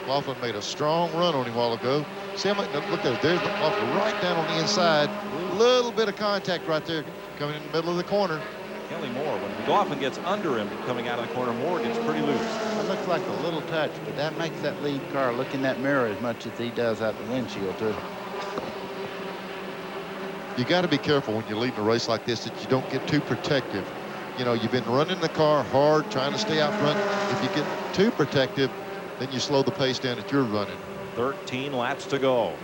McLaughlin made a strong run on him a while ago. See how much, look there, there's McLaughlin right down on the inside. A little bit of contact right there coming in the middle of the corner. Kelly Moore, when McLaughlin gets under him coming out of the corner, Moore gets pretty loose. It looks like a little touch, but that makes that lead car look in that mirror as much as he does out the windshield too. You got to be careful when you're leading a race like this that you don't get too protective. You know, you've been running the car hard, trying to stay out front. If you get too protective, then you slow the pace down that you're running. 13 laps to go.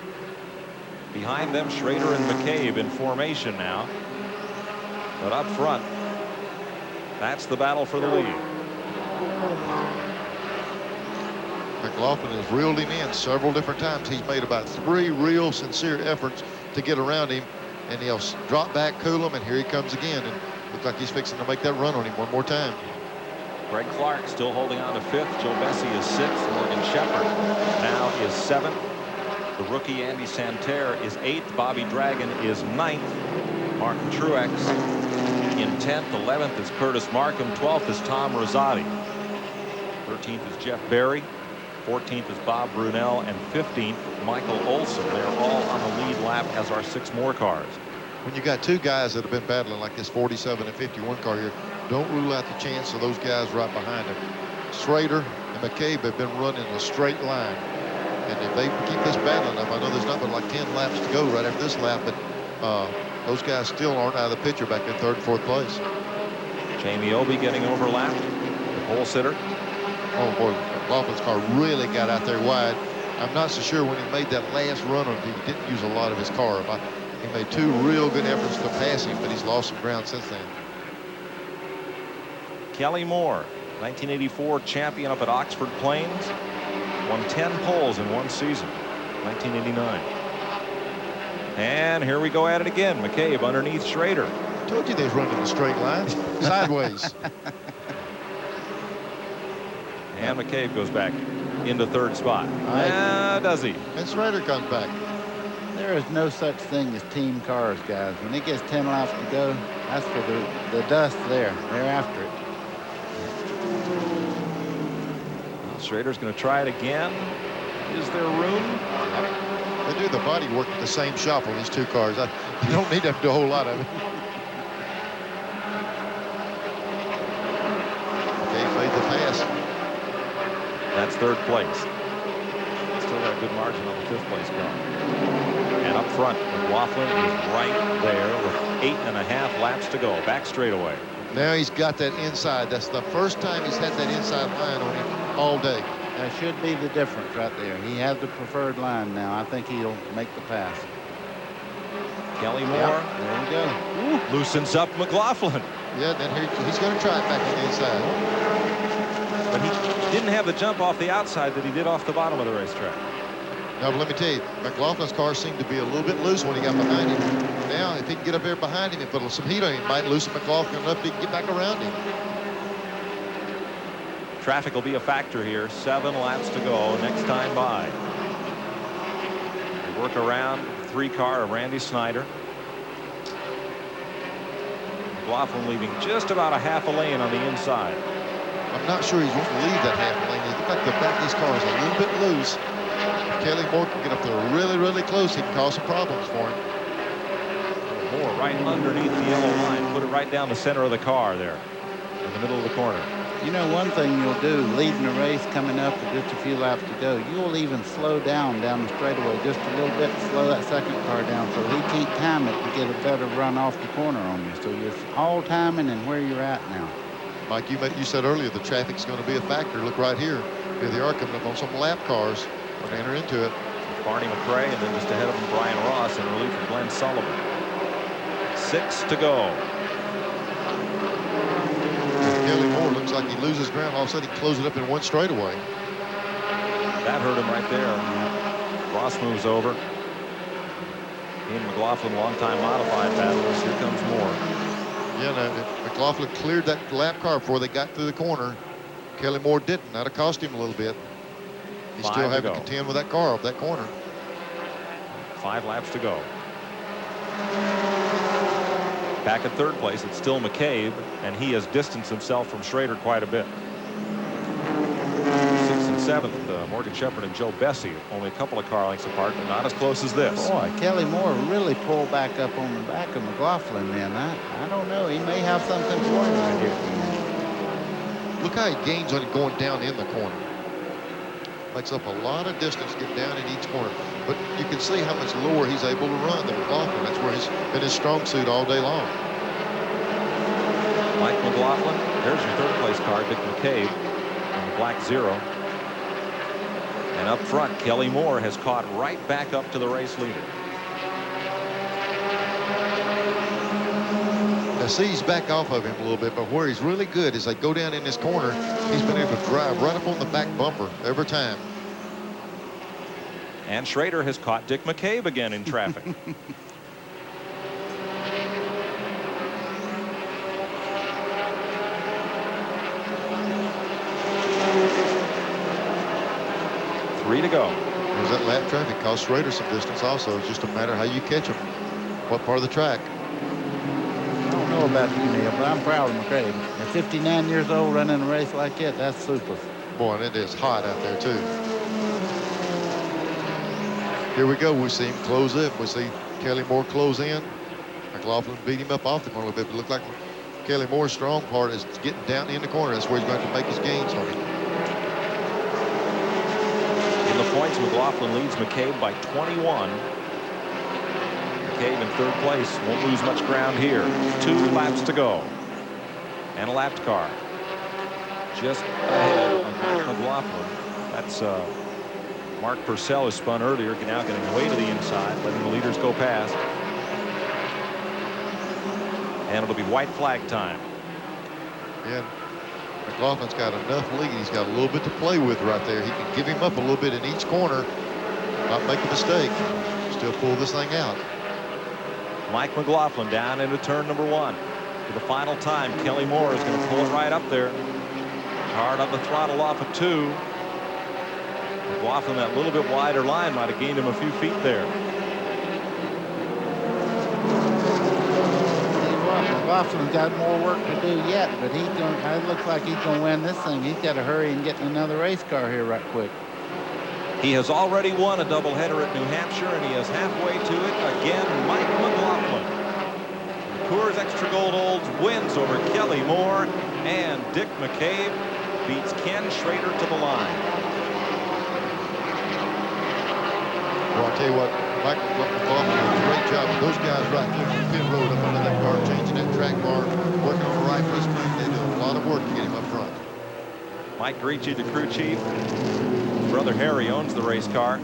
Behind them, Schrader and McCabe in formation now. But up front, that's the battle for the lead. McLaughlin has reeled him in several different times. He's made about 3 real sincere efforts to get around him, and he'll drop back, cool him, and here he comes again. And looks like he's fixing to make that run on him one more time. Greg Clark still holding on to 5th. Joe Bessie is 6th. Morgan Shepherd now is 7th. The rookie Andy Santerre is 8th. Bobby Dragon is 9th. Martin Truex in 10th. 11th is Curtis Markham. 12th is Tom Rosati. 13th is Jeff Berry. 14th is Bob Brunel, and 15th Michael Olson. They're all on the lead lap, as are 6 more cars. When you got 2 guys that have been battling like this 47 and 51 car here, don't rule out the chance of those guys right behind them. Schrader and McCabe have been running a straight line, and if they keep this battling up, I know there's not but like 10 laps to go right after this lap, but those guys still aren't out of the picture back in 3rd and 4th place. Jamie Obey getting overlapped. The pole sitter. Oh boy, McLaughlin's car really got out there wide. I'm not so sure when he made that last run on him, he didn't use a lot of his car. He made 2 real good efforts to pass him, but he's lost some ground since then. Kelly Moore, 1984 champion up at Oxford Plains, won 10 poles in one season, 1989. And here we go at it again. McCabe underneath Schrader. I told you they was running a straight line, sideways. And McCabe goes back into 3rd spot. Does he? And Schrader comes back. There is no such thing as team cars, guys. When it gets 10 laps to go, that's for the dust there. They're after it. Well, Schrader's going to try it again. Is there room? They do the body work at the same shop on these 2 cars. You don't need to do a whole lot of it. Okay, made the pass. That's 3rd place. Still got a good margin on the 5th place car. And up front, McLaughlin is right there with 8.5 laps to go. Back straightaway. Now he's got that inside. That's the first time he's had that inside line on him all day. That should be the difference right there. He has the preferred line now. I think he'll make the pass. Kelly Moore. Yep, there we go. Loosens up McLaughlin. Yeah, then he's going to try it back on the inside. But he didn't have the jump off the outside that he did off the bottom of the racetrack. Now, but let me tell you, McLaughlin's car seemed to be a little bit loose when he got behind him. Now, if he can get up there behind him and put some heat on him, he might loosen McLaughlin enough to get back around him. Traffic will be a factor here. 7 laps to go next time by. They work around 3-car of Randy Snyder. McLaughlin leaving just about a half a lane on the inside. I'm not sure he's wanting to leave that half lane. It looks like the back of his car is a little bit loose. If Kelly Moore can get up there really, really close, he can cause some problems for him. Moore right underneath the yellow line. Put it right down the center of the car there in the middle of the corner. You know, one thing you'll do, leading the race coming up with just a few laps to go, you'll even slow down the straightaway just a little bit, slow that second car down so he can't time it to get a better run off the corner on you. So you're all timing and where you're at now. Mike, you said earlier the traffic's going to be a factor. Look right here. Here they are coming up on some lap cars. We're going to enter into it. Barney McRae, and then just ahead of him, Brian Ross, in relief of Glenn Sullivan. 6 to go. Kelly Moore looks like he loses ground. All of a sudden, he closes it up in one straightaway. That hurt him right there. Ross moves over. He and McLaughlin, long-time modified battlers. Here comes Moore. Yeah, no, McLaughlin cleared that lap car before they got through the corner. Kelly Moore didn't. That'll cost him a little bit. He still having to contend with that car up that corner. 5 laps to go. Back at third place, it's still McCabe, and he has distanced himself from Schrader quite a bit. 6th and 7th, Morgan Shepherd and Joe Bessie, only a couple of car lengths apart, but not as close as this. Boy, Kelly Moore really pulled back up on the back of McLaughlin then. I don't know. He may have something for him right here. Look how he gains on it going down in the corner. Makes up a lot of distance getting down in each corner. But you can see how much lower he's able to run than McLaughlin. That's where he's been his strong suit all day long. Mike McLaughlin, there's your third place car, Dick McCabe, in the black 0. And up front, Kelly Moore has caught right back up to the race leader. Now, see, he's back off of him a little bit, but where he's really good is they go down in this corner, he's been able to drive right up on the back bumper every time. And Schrader has caught Dick McCabe again in traffic. Three to go. There's that lap traffic cost Schrader some distance also. It's just a matter of how you catch him. What part of the track. I don't know about you, Neil, but I'm proud of McCabe. At 59 years old running a race like that, that's super. Boy, and it is hot out there, too. Here we go. We see him close up. We see Kelly Moore close in. McLaughlin beat him up off the corner a little bit. But it looked like Kelly Moore's strong part is getting down in the corner. That's where he's going to make his gains on him. In the points, McLaughlin leads McCabe by 21. McCabe in third place. Won't lose much ground here. 2 laps to go. And a lapped car. Just ahead of McLaughlin. That's Mark Purcell, has spun earlier, now getting way to the inside, letting the leaders go past. And it'll be white flag time. Yeah, McLaughlin's got enough lead. He's got a little bit to play with right there. He can give him up a little bit in each corner, not make a mistake, still pull this thing out. Mike McLaughlin down into turn number 1. For the final time, Kelly Moore is going to pull it right up there. Hard on the throttle off of 2. McLaughlin, that little bit wider line, might have gained him a few feet there. McLaughlin's got more work to do yet, but it looks like he's going to win this thing. He's got to hurry and get another race car here right quick. He has already won a doubleheader at New Hampshire, and he is halfway to it again. Mike McLaughlin. Coors Extra Gold Olds wins over Kelly Moore, and Dick McCabe beats Ken Schrader to the line. Well, I'll tell you what, Michael Busch did a great job. Those guys right there on pit road up under that car, changing that track bar, working on the right foot string. They do a lot of work to get him up front. Mike Gricci, the crew chief. His brother Harry owns the race car.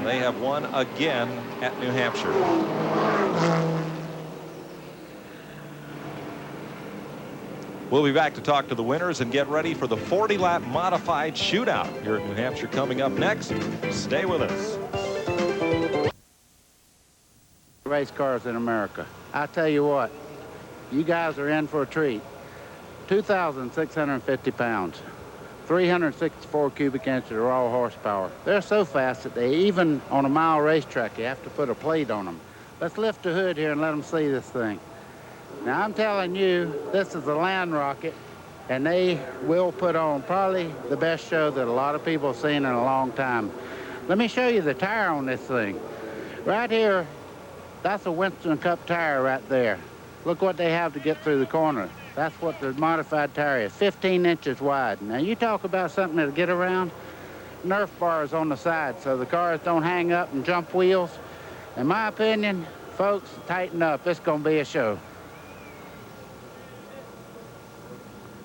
They have won again at New Hampshire. We'll be back to talk to the winners and get ready for the 40-lap modified shootout here at New Hampshire coming up next. Stay with us. Race cars in America. I tell you what, you guys are in for a treat. 2,650 pounds, 364 cubic inches of raw horsepower. They're so fast that they even on a mile racetrack, you have to put a plate on them. Let's lift the hood here and let them see this thing. Now, I'm telling you, this is a land rocket, and they will put on probably the best show that a lot of people have seen in a long time. Let me show you the tire on this thing. Right here, that's a Winston Cup tire right there. Look what they have to get through the corner. That's what the modified tire is, 15 inches wide. Now, you talk about something that'll get around. Nerf bars on the side so the cars don't hang up and jump wheels. In my opinion, folks, tighten up. It's going to be a show.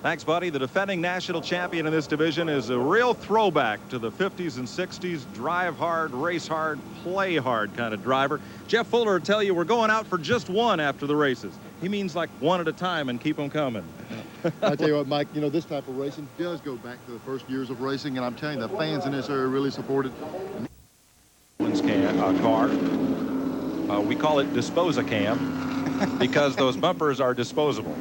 Thanks, buddy. The defending national champion in this division is a real throwback to the 50s and 60s. Drive hard, race hard, play hard kind of driver. Jeff Fuller will tell you we're going out for just one after the races. He means like one at a time and keep them coming. I tell you what, Mike, you know, this type of racing does go back to the first years of racing, and I'm telling you, the fans in this area really supported. Car. We call it Disposa-Cam because those bumpers are disposable.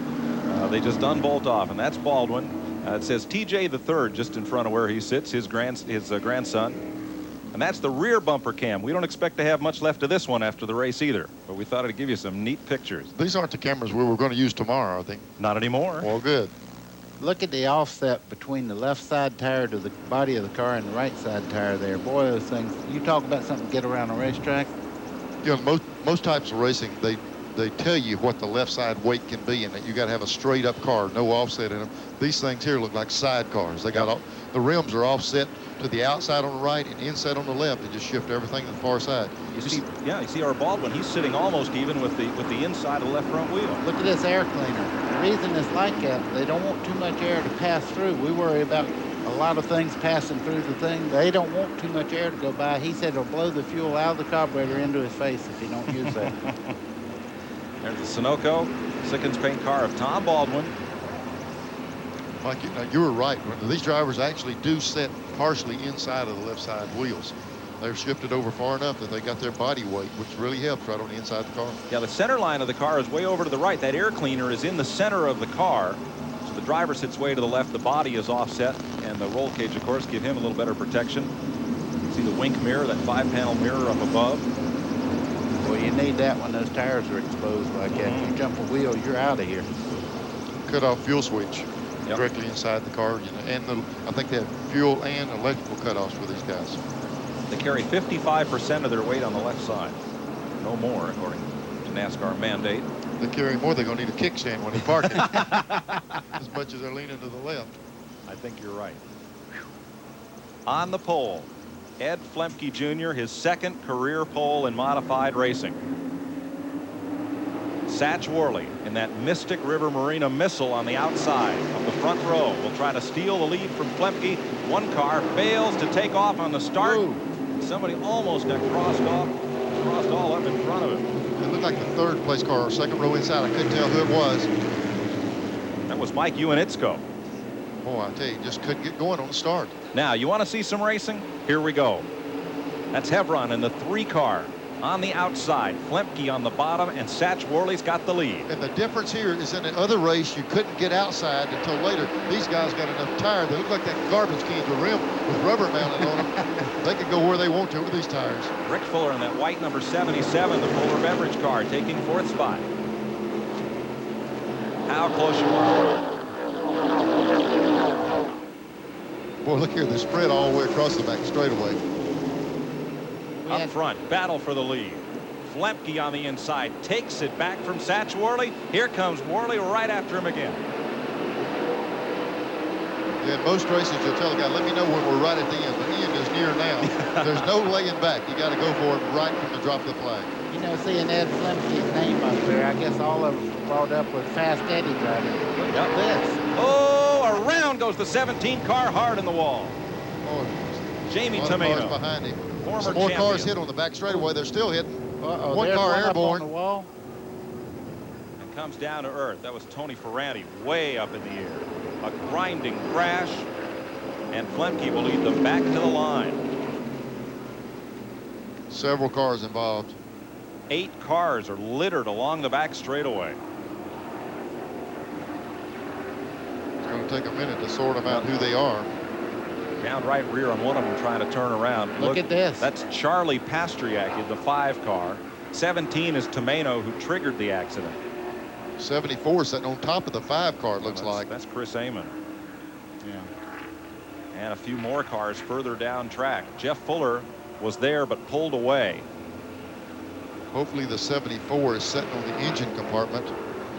They just unbolt off, and that's Baldwin. It says TJ the third just in front of where he sits, his grandson. And that's the rear bumper cam. We don't expect to have much left of this one after the race either, but we thought it'd give you some neat pictures. These aren't the cameras we were going to use tomorrow, I think. Not anymore. Well, good. Look at the offset between the left side tire to the body of the car and the right side tire there. Boy, those things, you talk about something to get around a racetrack. You know, most types of racing, they tell you what the left side weight can be, and that you got to have a straight up car, no offset in them. These things here look like side cars. They got all, the rims are offset to the outside on the right and inside on the left. They just shift everything to the far side. You see our Baldwin. He's sitting almost even with the inside of the left front wheel. Look at this air cleaner. The reason it's like that, they don't want too much air to pass through. We worry about a lot of things passing through the thing. They don't want too much air to go by. He said it'll blow the fuel out of the carburetor into his face if you don't use that. There's the Sunoco Sickens paint car of Tom Baldwin. Mike, you were right. These drivers actually do set partially inside of the left side wheels. They've shifted over far enough that they got their body weight, which really helps right on the inside of the car. Yeah, the center line of the car is way over to the right. That air cleaner is in the center of the car. So the driver sits way to the left. The body is offset. And the roll cage, of course, give him a little better protection. You see the wink mirror, that 5-panel mirror up above. Well, you need that when those tires are exposed like that. If you jump a wheel, you're out of here. Cut off fuel switch directly inside the car. You know, and I think they have fuel and electrical cutoffs for these guys. They carry 55% of their weight on the left side. No more, according to NASCAR mandate. They carry more, they're going to need a kickstand when they park it. As much as they're leaning to the left. I think you're right. On the pole, Ed Flemke Jr., his second career pole in modified racing. Satch Worley in that Mystic River Marina missile on the outside of the front row will try to steal the lead from Flemke. One car fails to take off on the start. Ooh. Somebody almost got crossed all up in front of him. It looked like the third place car, second row inside. I couldn't tell who it was. That was Mike Ewanitsko. Boy, I tell you, just couldn't get going on the start. Now, you want to see some racing? Here we go. That's Hebron in the 3-car on the outside. Flemke on the bottom, and Satch Worley's got the lead. And the difference here is in the other race, you couldn't get outside until later. These guys got enough tire. They look like that garbage can, the rim with rubber mounted on them. They could go where they want to with these tires. Rick Fuller in that white number 77, the Fuller Beverage car, taking 4th spot. How close you are. Boy, look here, they spread all the way across the back straightaway. Up front, battle for the lead. Flemke on the inside takes it back from Satch Worley. Here comes Worley right after him again. Yeah, in most races, you'll tell the guy, let me know when we're right at the end. The end is near now. There's no laying back. You got to go for it right from the drop of the flag. You know, seeing Ed Flemke's name up there, I guess all of us were brought up with Fast Eddie driving. Look at this. Oh, around goes the 17 car hard in the wall. Oh, Jamie a lot of cars Tomeno, behind him. former Some more champion. cars hit on the back straightaway. They're still hitting. Uh-oh, One there's car one up airborne. on the wall. And comes down to earth. That was Tony Ferranti way up in the air. A grinding crash, and Flemke will lead them back to the line. Several cars involved. 8 cars are littered along the back straightaway. It's going to take a minute to sort them out who they are. Down right rear on one of them trying to turn around. Look at this. That's Charlie Pastriak in the 5 car. 17 is Tomeno, who triggered the accident. 74 sitting on top of the 5 car, it looks like. That's Chris Amon. Yeah. And a few more cars further down track. Jeff Fuller was there but pulled away. Hopefully the 74 is sitting on the engine compartment.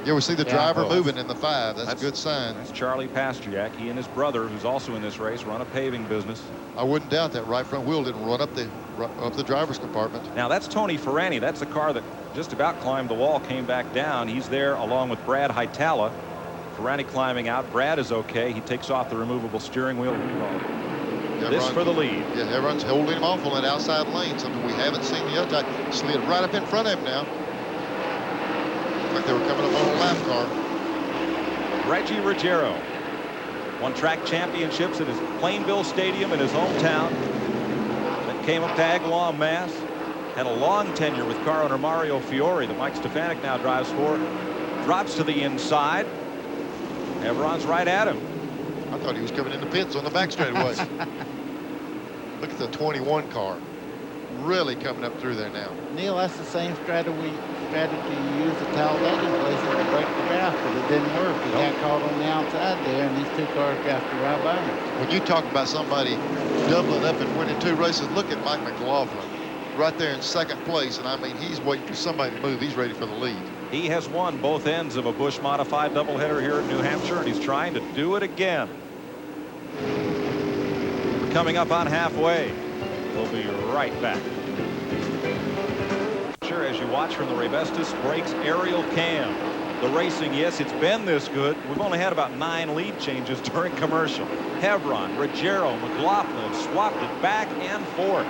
You ever see the driver moving in the 5? That's a good sign. That's Charlie Pastriak. He and his brother, who's also in this race, run a paving business. I wouldn't doubt that right front wheel didn't run up the driver's compartment. Now that's Tony Ferranti. That's the car that just about climbed the wall, came back down. He's there along with Brad Hietala. Ferranti climbing out. Brad is okay. He takes off the removable steering wheel. This for the lead. Yeah, everyone's holding him off on that outside lane, something we haven't seen the other time. Slid right up in front of him now. Like they were coming up on a lap car. Reggie Ruggiero won track championships at his Plainville Stadium in his hometown. Then came up to Agawam, Mass. Had a long tenure with car owner Mario Fiore that Mike Stefanik now drives for. Drops to the inside. Evron's right at him. I thought he was coming in the pits on the back straightaway. Look at the 21 car. Really coming up through there now. Neil, that's the same strategy you use at Talladega places to break the draft, but it didn't work. He got caught on the outside there, and these 2 cars got to right by him. When you talk about somebody doubling up and winning 2 races, look at Mike McLaughlin right there in 2nd place, and I mean, he's waiting for somebody to move. He's ready for the lead. He has won both ends of a Busch modified doubleheader here in New Hampshire, and he's trying to do it again. Coming up on halfway. We'll be right back. Sure, as you watch from the Rebestis Brakes aerial cam. The racing, yes, it's been this good. We've only had about 9 lead changes during commercial. Hebron, Ruggiero, McLaughlin swapped it back and forth.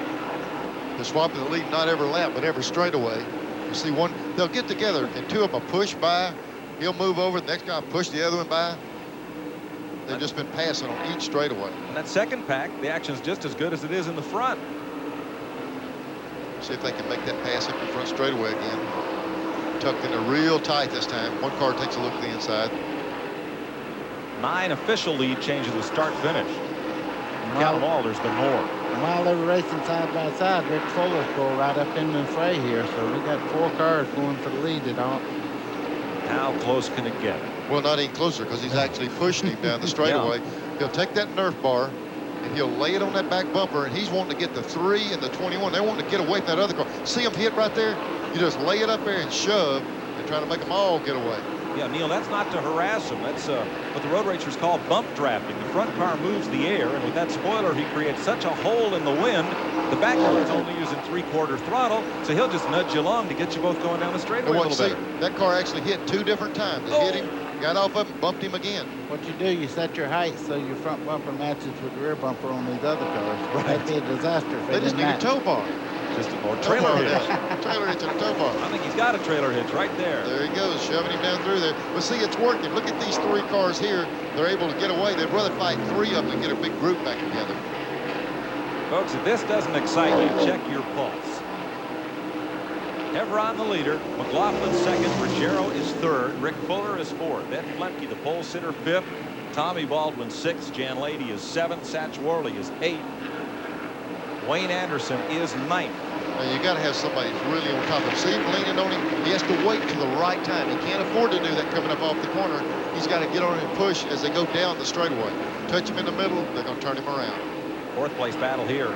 They're swapping the lead not every lap, but every straightaway. You see one, they'll get together, and 2 of them will push by. He'll move over, the next guy will push the other one by. They've just been passing on each straightaway. And that second pack, the action's just as good as it is in the front. See if they can make that pass up the front straightaway again. Tucked in there real tight this time. One car takes a look at the inside. 9 official lead changes to start-finish. Count them all, there's been more. While they were racing side by side, Rick Fuller's going right up in the fray here, so we got 4 cars going for the lead at all. How close can it get? Well, not any closer, because he's actually pushing him down the straightaway. He'll take that Nerf bar, and he'll lay it on that back bumper, and he's wanting to get the 3 and the 21. They're wanting to get away from that other car. See him hit right there? You just lay it up there and shove and try to make them all get away. Yeah, Neil, that's not to harass him. That's what the road racers call bump drafting. The front car moves the air, and with that spoiler, he creates such a hole in the wind. The back car is only using 3/4 throttle, so he'll just nudge you along to get you both going down the straightaway a little better. That car actually hit 2 different times. It hit him, got off of him, bumped him again. What you do, you set your height so your front bumper matches with the rear bumper on these other cars. Right. That'd be a disaster if They just need a tow bar. Just or trailer hitch. Trailer hitch and a tow bar. I think he's got a trailer hitch right there. There he goes, shoving him down through there. But see, it's working. Look at these 3 cars here. They're able to get away. They'd rather fight 3 of them and get a big group back together. Folks, if this doesn't excite you, check your pulse. Hebron the leader, McLaughlin 2nd, Ruggiero is 3rd, Rick Fuller is 4th, Ed Flemke, the pole sitter, 5th, Tommy Baldwin 6th, Jan Lady is 7th, Satch Worley is 8th, Wayne Anderson is 9th. Now you got to have somebody who's really on top of him. See him leaning on him. He has to wait till the right time. He can't afford to do that coming up off the corner. He's got to get on him and push as they go down the straightaway. Touch him in the middle, they're going to turn him around. 4th place battle here.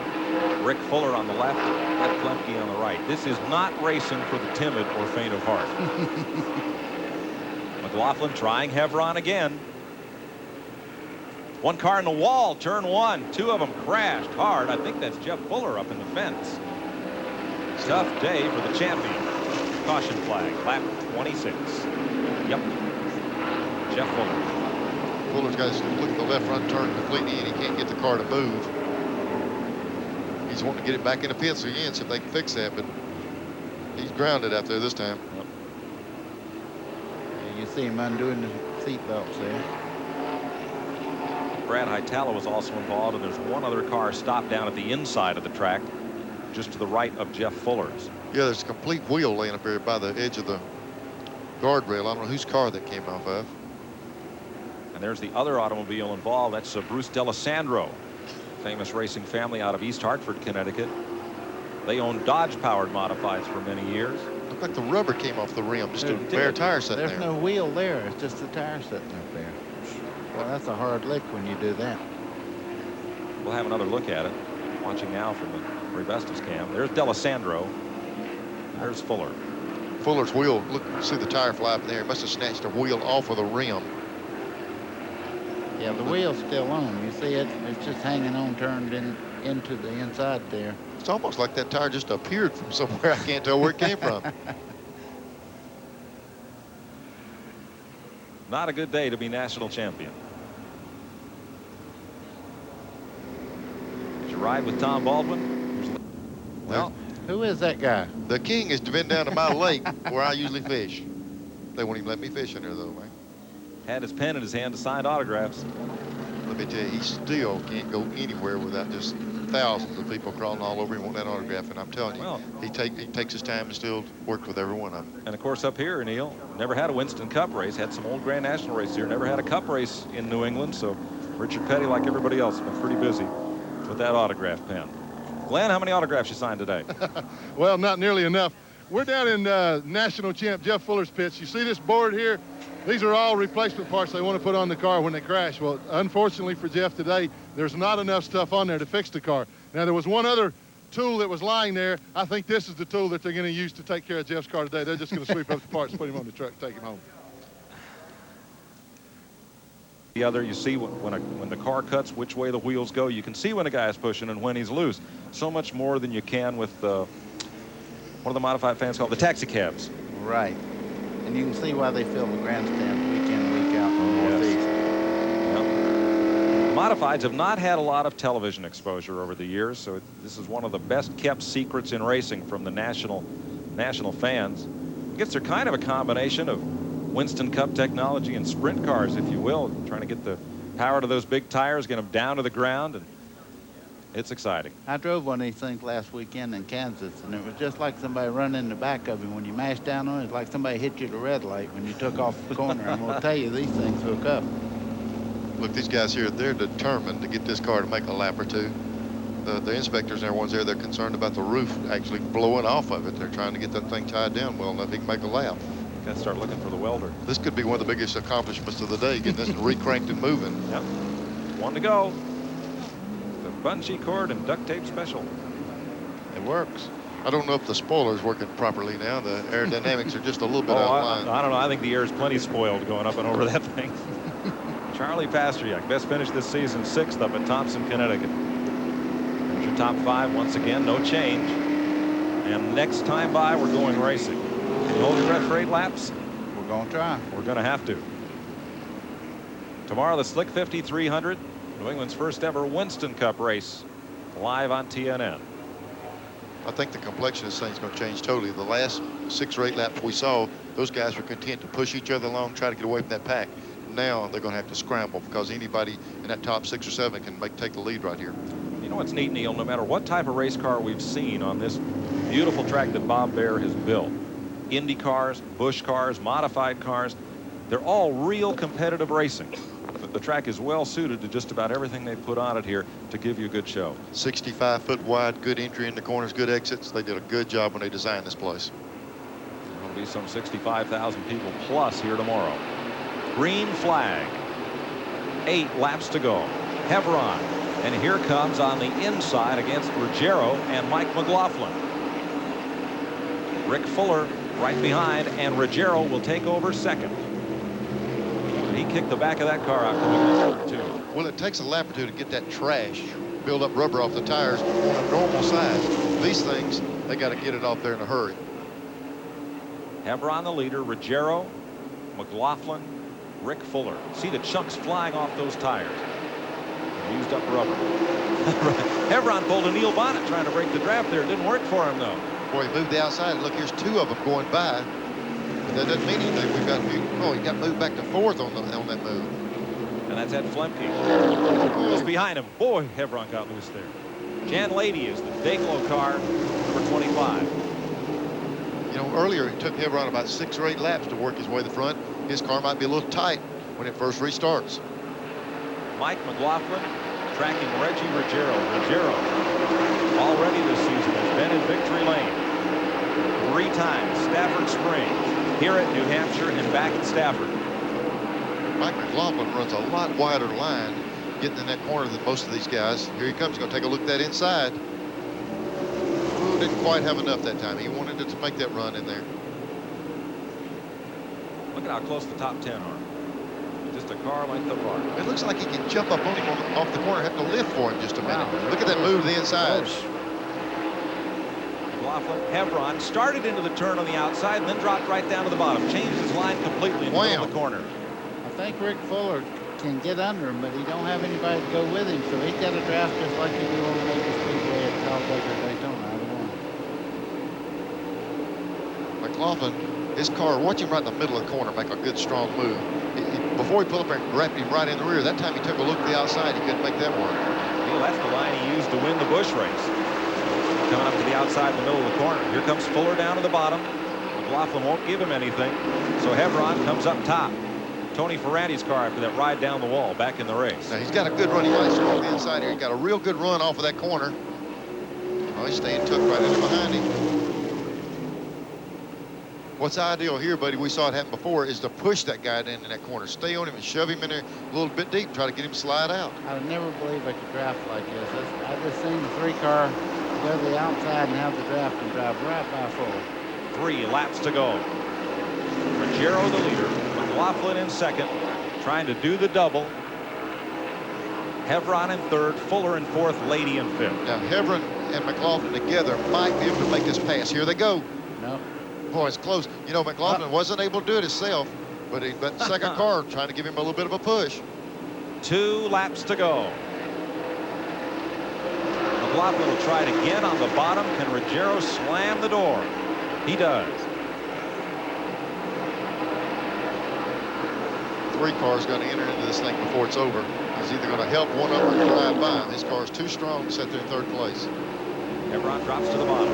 Rick Fuller on the left, Ed Flemke on the right. This is not racing for the timid or faint of heart. McLaughlin trying Hebron again. One car in the wall, turn one. Two of them crashed hard. I think that's Jeff Fuller up in the fence. Tough day for the champion. Caution flag, lap 26. Yep. Jeff Fuller. Fuller's got to look at the left front turn completely, and he can't get the car to move. He's wanting to get it back in the pits again, see if they can fix that, but he's grounded out there this time. Yep. You see him undoing the seat belts there. Brad Hietala was also involved, and there's one other car stopped down at the inside of the track, just to the right of Jeff Fuller's. Yeah, there's a complete wheel laying up there by the edge of the guardrail. I don't know whose car that came off of. And there's the other automobile involved. That's Bruce D'Alessandro, famous racing family out of East Hartford, Connecticut. They owned Dodge-powered modifieds for many years. Looked like the rubber came off the rim, just a bare tire sitting There's there. no wheel there. It's just the tire sitting up there. Well, that's a hard lick when you do that. We'll have another look at it. Watching now from the Rebestos cam. There's D'Alessandro. There's Fuller. Fuller's wheel, look, see the tire fly up there. He must have snatched the wheel off of the rim. Yeah, the wheel's still on. You see it? It's just hanging on, turned into the inside there. It's almost like that tire just appeared from somewhere. I can't tell where it came from. Not a good day to be national champion. Did you ride with Tom Baldwin? Well, who is that guy? The king has been down to my lake where I usually fish. They won't even let me fish in there, though, man. had his pen in his hand to sign autographs. Let me tell you, he still can't go anywhere without just thousands of people crawling all over him wanting that autograph. And I'm telling you, Well, he takes his time and still works with every one of them. And of course up here, Neil, never had a Winston Cup race, had some old Grand National races here, never had a Cup race in New England. So Richard Petty, like everybody else, has been pretty busy with that autograph pen. Glenn, how many autographs you signed today? Well, not nearly enough. We're down in national champ Jeff Fuller's pits. You see this board here? These are all replacement parts they want to put on the car when they crash. Well, unfortunately for Jeff today, there's not enough stuff on there to fix the car. Now, there was one other tool that was lying there. I think this is the tool that they're going to use to take care of Jeff's car today. They're just going to sweep up the parts, put him on the truck, take him home. The other, you see when the car cuts, which way the wheels go. You can see when a guy is pushing and when he's loose. So much more than you can with one of the modified fans called the taxi cabs. Right. And you can see why they fill the grandstands week in, week out in the Northeast. Yep. Modifieds have not had a lot of television exposure over the years, so this is one of the best kept secrets in racing from the national fans. I guess they're kind of a combination of Winston Cup technology and sprint cars, if you will, trying to get the power to those big tires, get them down to the ground, and it's exciting. I drove one of these things last weekend in Kansas, and it was just like somebody running in the back of you. When you mashed down on it, it's like somebody hit you at a red light when you took off the corner. I'm going to tell you, these things hook up. Look, these guys here, they're determined to get this car to make a lap or two. The inspectors and everyone's there, they're concerned about the roof actually blowing off of it. They're trying to get that thing tied down well enough he can make a lap. Got to start looking for the welder. This could be one of the biggest accomplishments of the day, getting this re-cranked and moving. Yep. One to go. The bungee cord and duct tape special. It works. I don't know if the spoiler's working properly now. The aerodynamics are just a little bit out of line. I don't know. I think the air is plenty spoiled going up and over that thing. Charlie Pasteryak, best finish this season, 6th up at Thompson, Connecticut. There's your top 5 once again, no change. And next time by, we're going racing. Can you hold your breath for 8 laps? We're going to try. We're going to have to. Tomorrow, the Slick 5300, New England's first ever Winston Cup race, live on TNN. I think the complexion of this thing's going to change totally. The last 6 or 8 laps we saw, those guys were content to push each other along, try to get away from that pack. Now they're going to have to scramble because anybody in that top 6 or 7 can take the lead right here. You know what's neat, Neil? No matter what type of race car we've seen on this beautiful track that Bob Baer has built, Indy cars, Busch cars, modified cars, they're all real competitive racing. The track is well suited to just about everything they put on it here to give you a good show. 65 foot wide, good entry in the corners, good exits. They did a good job when they designed this place. There'll be some 65,000 people plus here tomorrow. Green flag. 8 laps to go. Hebron. And here comes on the inside against Ruggiero and Mike McLaughlin. Rick Fuller right behind, and Ruggiero will take over second. he kicked the back of that car out coming in this turn, too. Well, it takes a lap or two to get that trash, build up rubber off the tires on a normal side. These things, they got to get it off there in a hurry. Hebron the leader, Ruggiero, McLaughlin, Rick Fuller. See the chunks flying off those tires. Used up rubber. Hebron pulled a Neil Bonnet trying to break the draft there. It didn't work for him, though. Boy, he moved the outside. Look, here's 2 of them going by. But that doesn't mean anything. We've got he got moved back to 4th on that move. And that's Ed Flemke. Just behind him. Boy, Hebron got loose there. Jan Lady is the Dayglow car, number 25. You know, earlier it took Hebron about 6 or 8 laps to work his way to the front. His car might be a little tight when it first restarts. Mike McLaughlin tracking Reggie Ruggiero. Ruggiero already this season has been in victory lane 3 times. Stafford Springs, here at New Hampshire, and back at Stafford. Mike McLaughlin runs a lot wider line getting in that corner than most of these guys. Here he comes. He's going to take a look at that inside. Ooh, didn't quite have enough that time. He wanted to make that run in there. Look at how close the top 10 are. Just a car length apart. It looks like he can jump up on him off the corner, have to lift for him just a minute. Look at that move to the inside. McLaughlin, Hebron started into the turn on the outside and then dropped right down to the bottom. Changed his line completely in the middle of the corner. I think Rick Fuller can get under him, but he don't have anybody to go with him, so he's got to draft just like he do on the Vegas Speedway at Talladega Daytona. I don't know. McLaughlin, his car, watch him right in the middle of the corner, make a good strong move. Before he pulled up there and wrapped him right in the rear, that time he took a look at the outside, he couldn't make that work. Well, that's the line he used to win the Busch race. Coming up to the outside in the middle of the corner. Here comes Fuller down to the bottom. McLaughlin won't give him anything, so Hebron comes up top. Tony Ferranti's car after that ride down the wall, back in the race. Now he's got a good run. He might start on the inside here. He got a real good run off of that corner. Oh, he's staying tucked right in there behind him. What's ideal here, buddy, we saw it happen before, is to push that guy in that corner. Stay on him and shove him in there a little bit deep, try to get him to slide out. I would never believe I could draft like this. I just seen the 3-car go to the outside and have the draft and drive right by Fuller. 3 laps to go. Ruggiero the leader. McLaughlin in second, trying to do the double. Hebron in third, Fuller in fourth, Lady in fifth. Now Hebron and McLaughlin together might be able to make this pass. Here they go. No. Boy, it's close. You know, McLaughlin wasn't able to do it himself, but that second car trying to give him a little bit of a push. 2 laps to go. McLaughlin will try it again on the bottom. Can Ruggiero slam the door? He does. 3 cars going to enter into this thing before it's over. He's either going to help one of them or drive by him. His car is too strong to set there in 3rd place. Hebron drops to the bottom.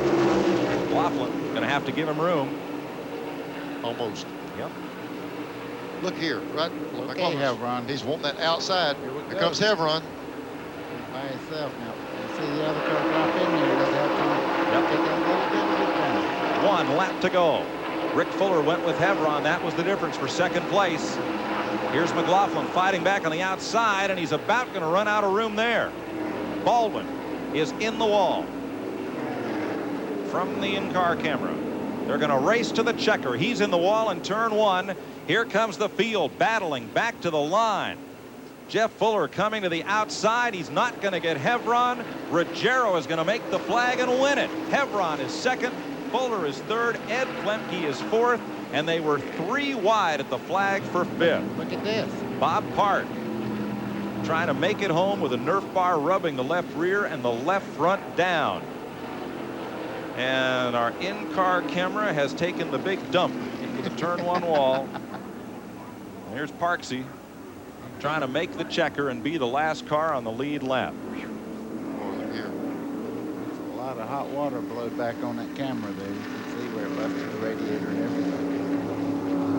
McLaughlin going to have to give him room. Almost. Yep. Look here, right? Okay, Hebron. He's wanting that outside. Here comes Hebron. By himself now. You see the other car drop in there. Does have to take that little bit of it down. 1 lap to go. Rick Fuller went with Hebron. That was the difference for second place. Here's McLaughlin fighting back on the outside, and he's about going to run out of room there. Baldwin is in the wall. From the in-car camera, they're going to race to the checker. He's in the wall in turn 1. Here comes the field battling back to the line. Jeff Fuller coming to the outside. He's not going to get Hebron. Ruggiero is going to make the flag and win it. Hebron is second. Fuller is third. Ed Flemke is fourth. And they were 3 wide at the flag for fifth. Look at this. Bob Park trying to make it home with a Nerf bar rubbing the left rear and the left front down. And our in-car camera has taken the big dump into the turn 1 wall. Here's Parksy trying to make the checker and be the last car on the lead lap. A lot of hot water blowed back on that camera there. You can see where it busted the radiator and everything.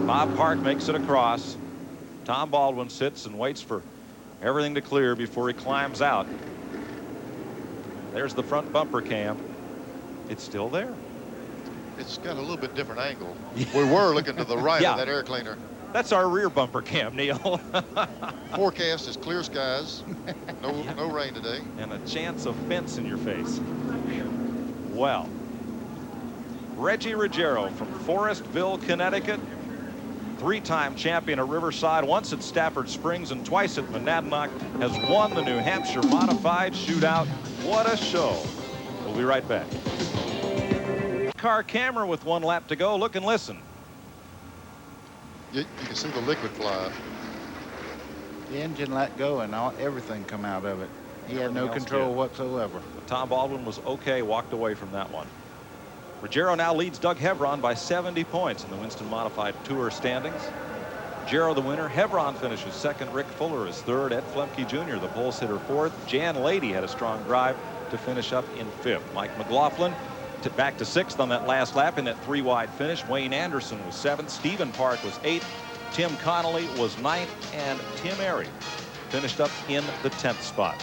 Bob Park makes it across. Tom Baldwin sits and waits for everything to clear before he climbs out. There's the front bumper cam. It's still there. It's got a little bit different angle. We were looking to the right of that air cleaner. That's our rear bumper cam, Neil. Forecast is clear skies. No rain today. And a chance of fence in your face. Well, Reggie Ruggiero from Forestville, Connecticut, three-time champion at Riverside, once at Stafford Springs and twice at Monadnock, has won the New Hampshire Modified Shootout. What a show. We'll be right back. Car camera with 1 lap to go. Look and listen. You can see the liquid fly. The engine let go and everything come out of it. He had no control whatsoever. But Tom Baldwin was okay, walked away from that one. Ruggiero now leads Doug Hevron by 70 points in the Winston Modified Tour standings. Ruggiero the winner. Hevron finishes second. Rick Fuller is third. Ed Flemke Jr., the pole sitter, fourth. Jan Lady had a strong drive to finish up in fifth. Mike McLaughlin back to sixth on that last lap in that 3-wide finish. Wayne Anderson was seventh. Stephen Park was eighth. Tim Connolly was ninth. And Tim Airy finished up in the 10th spot.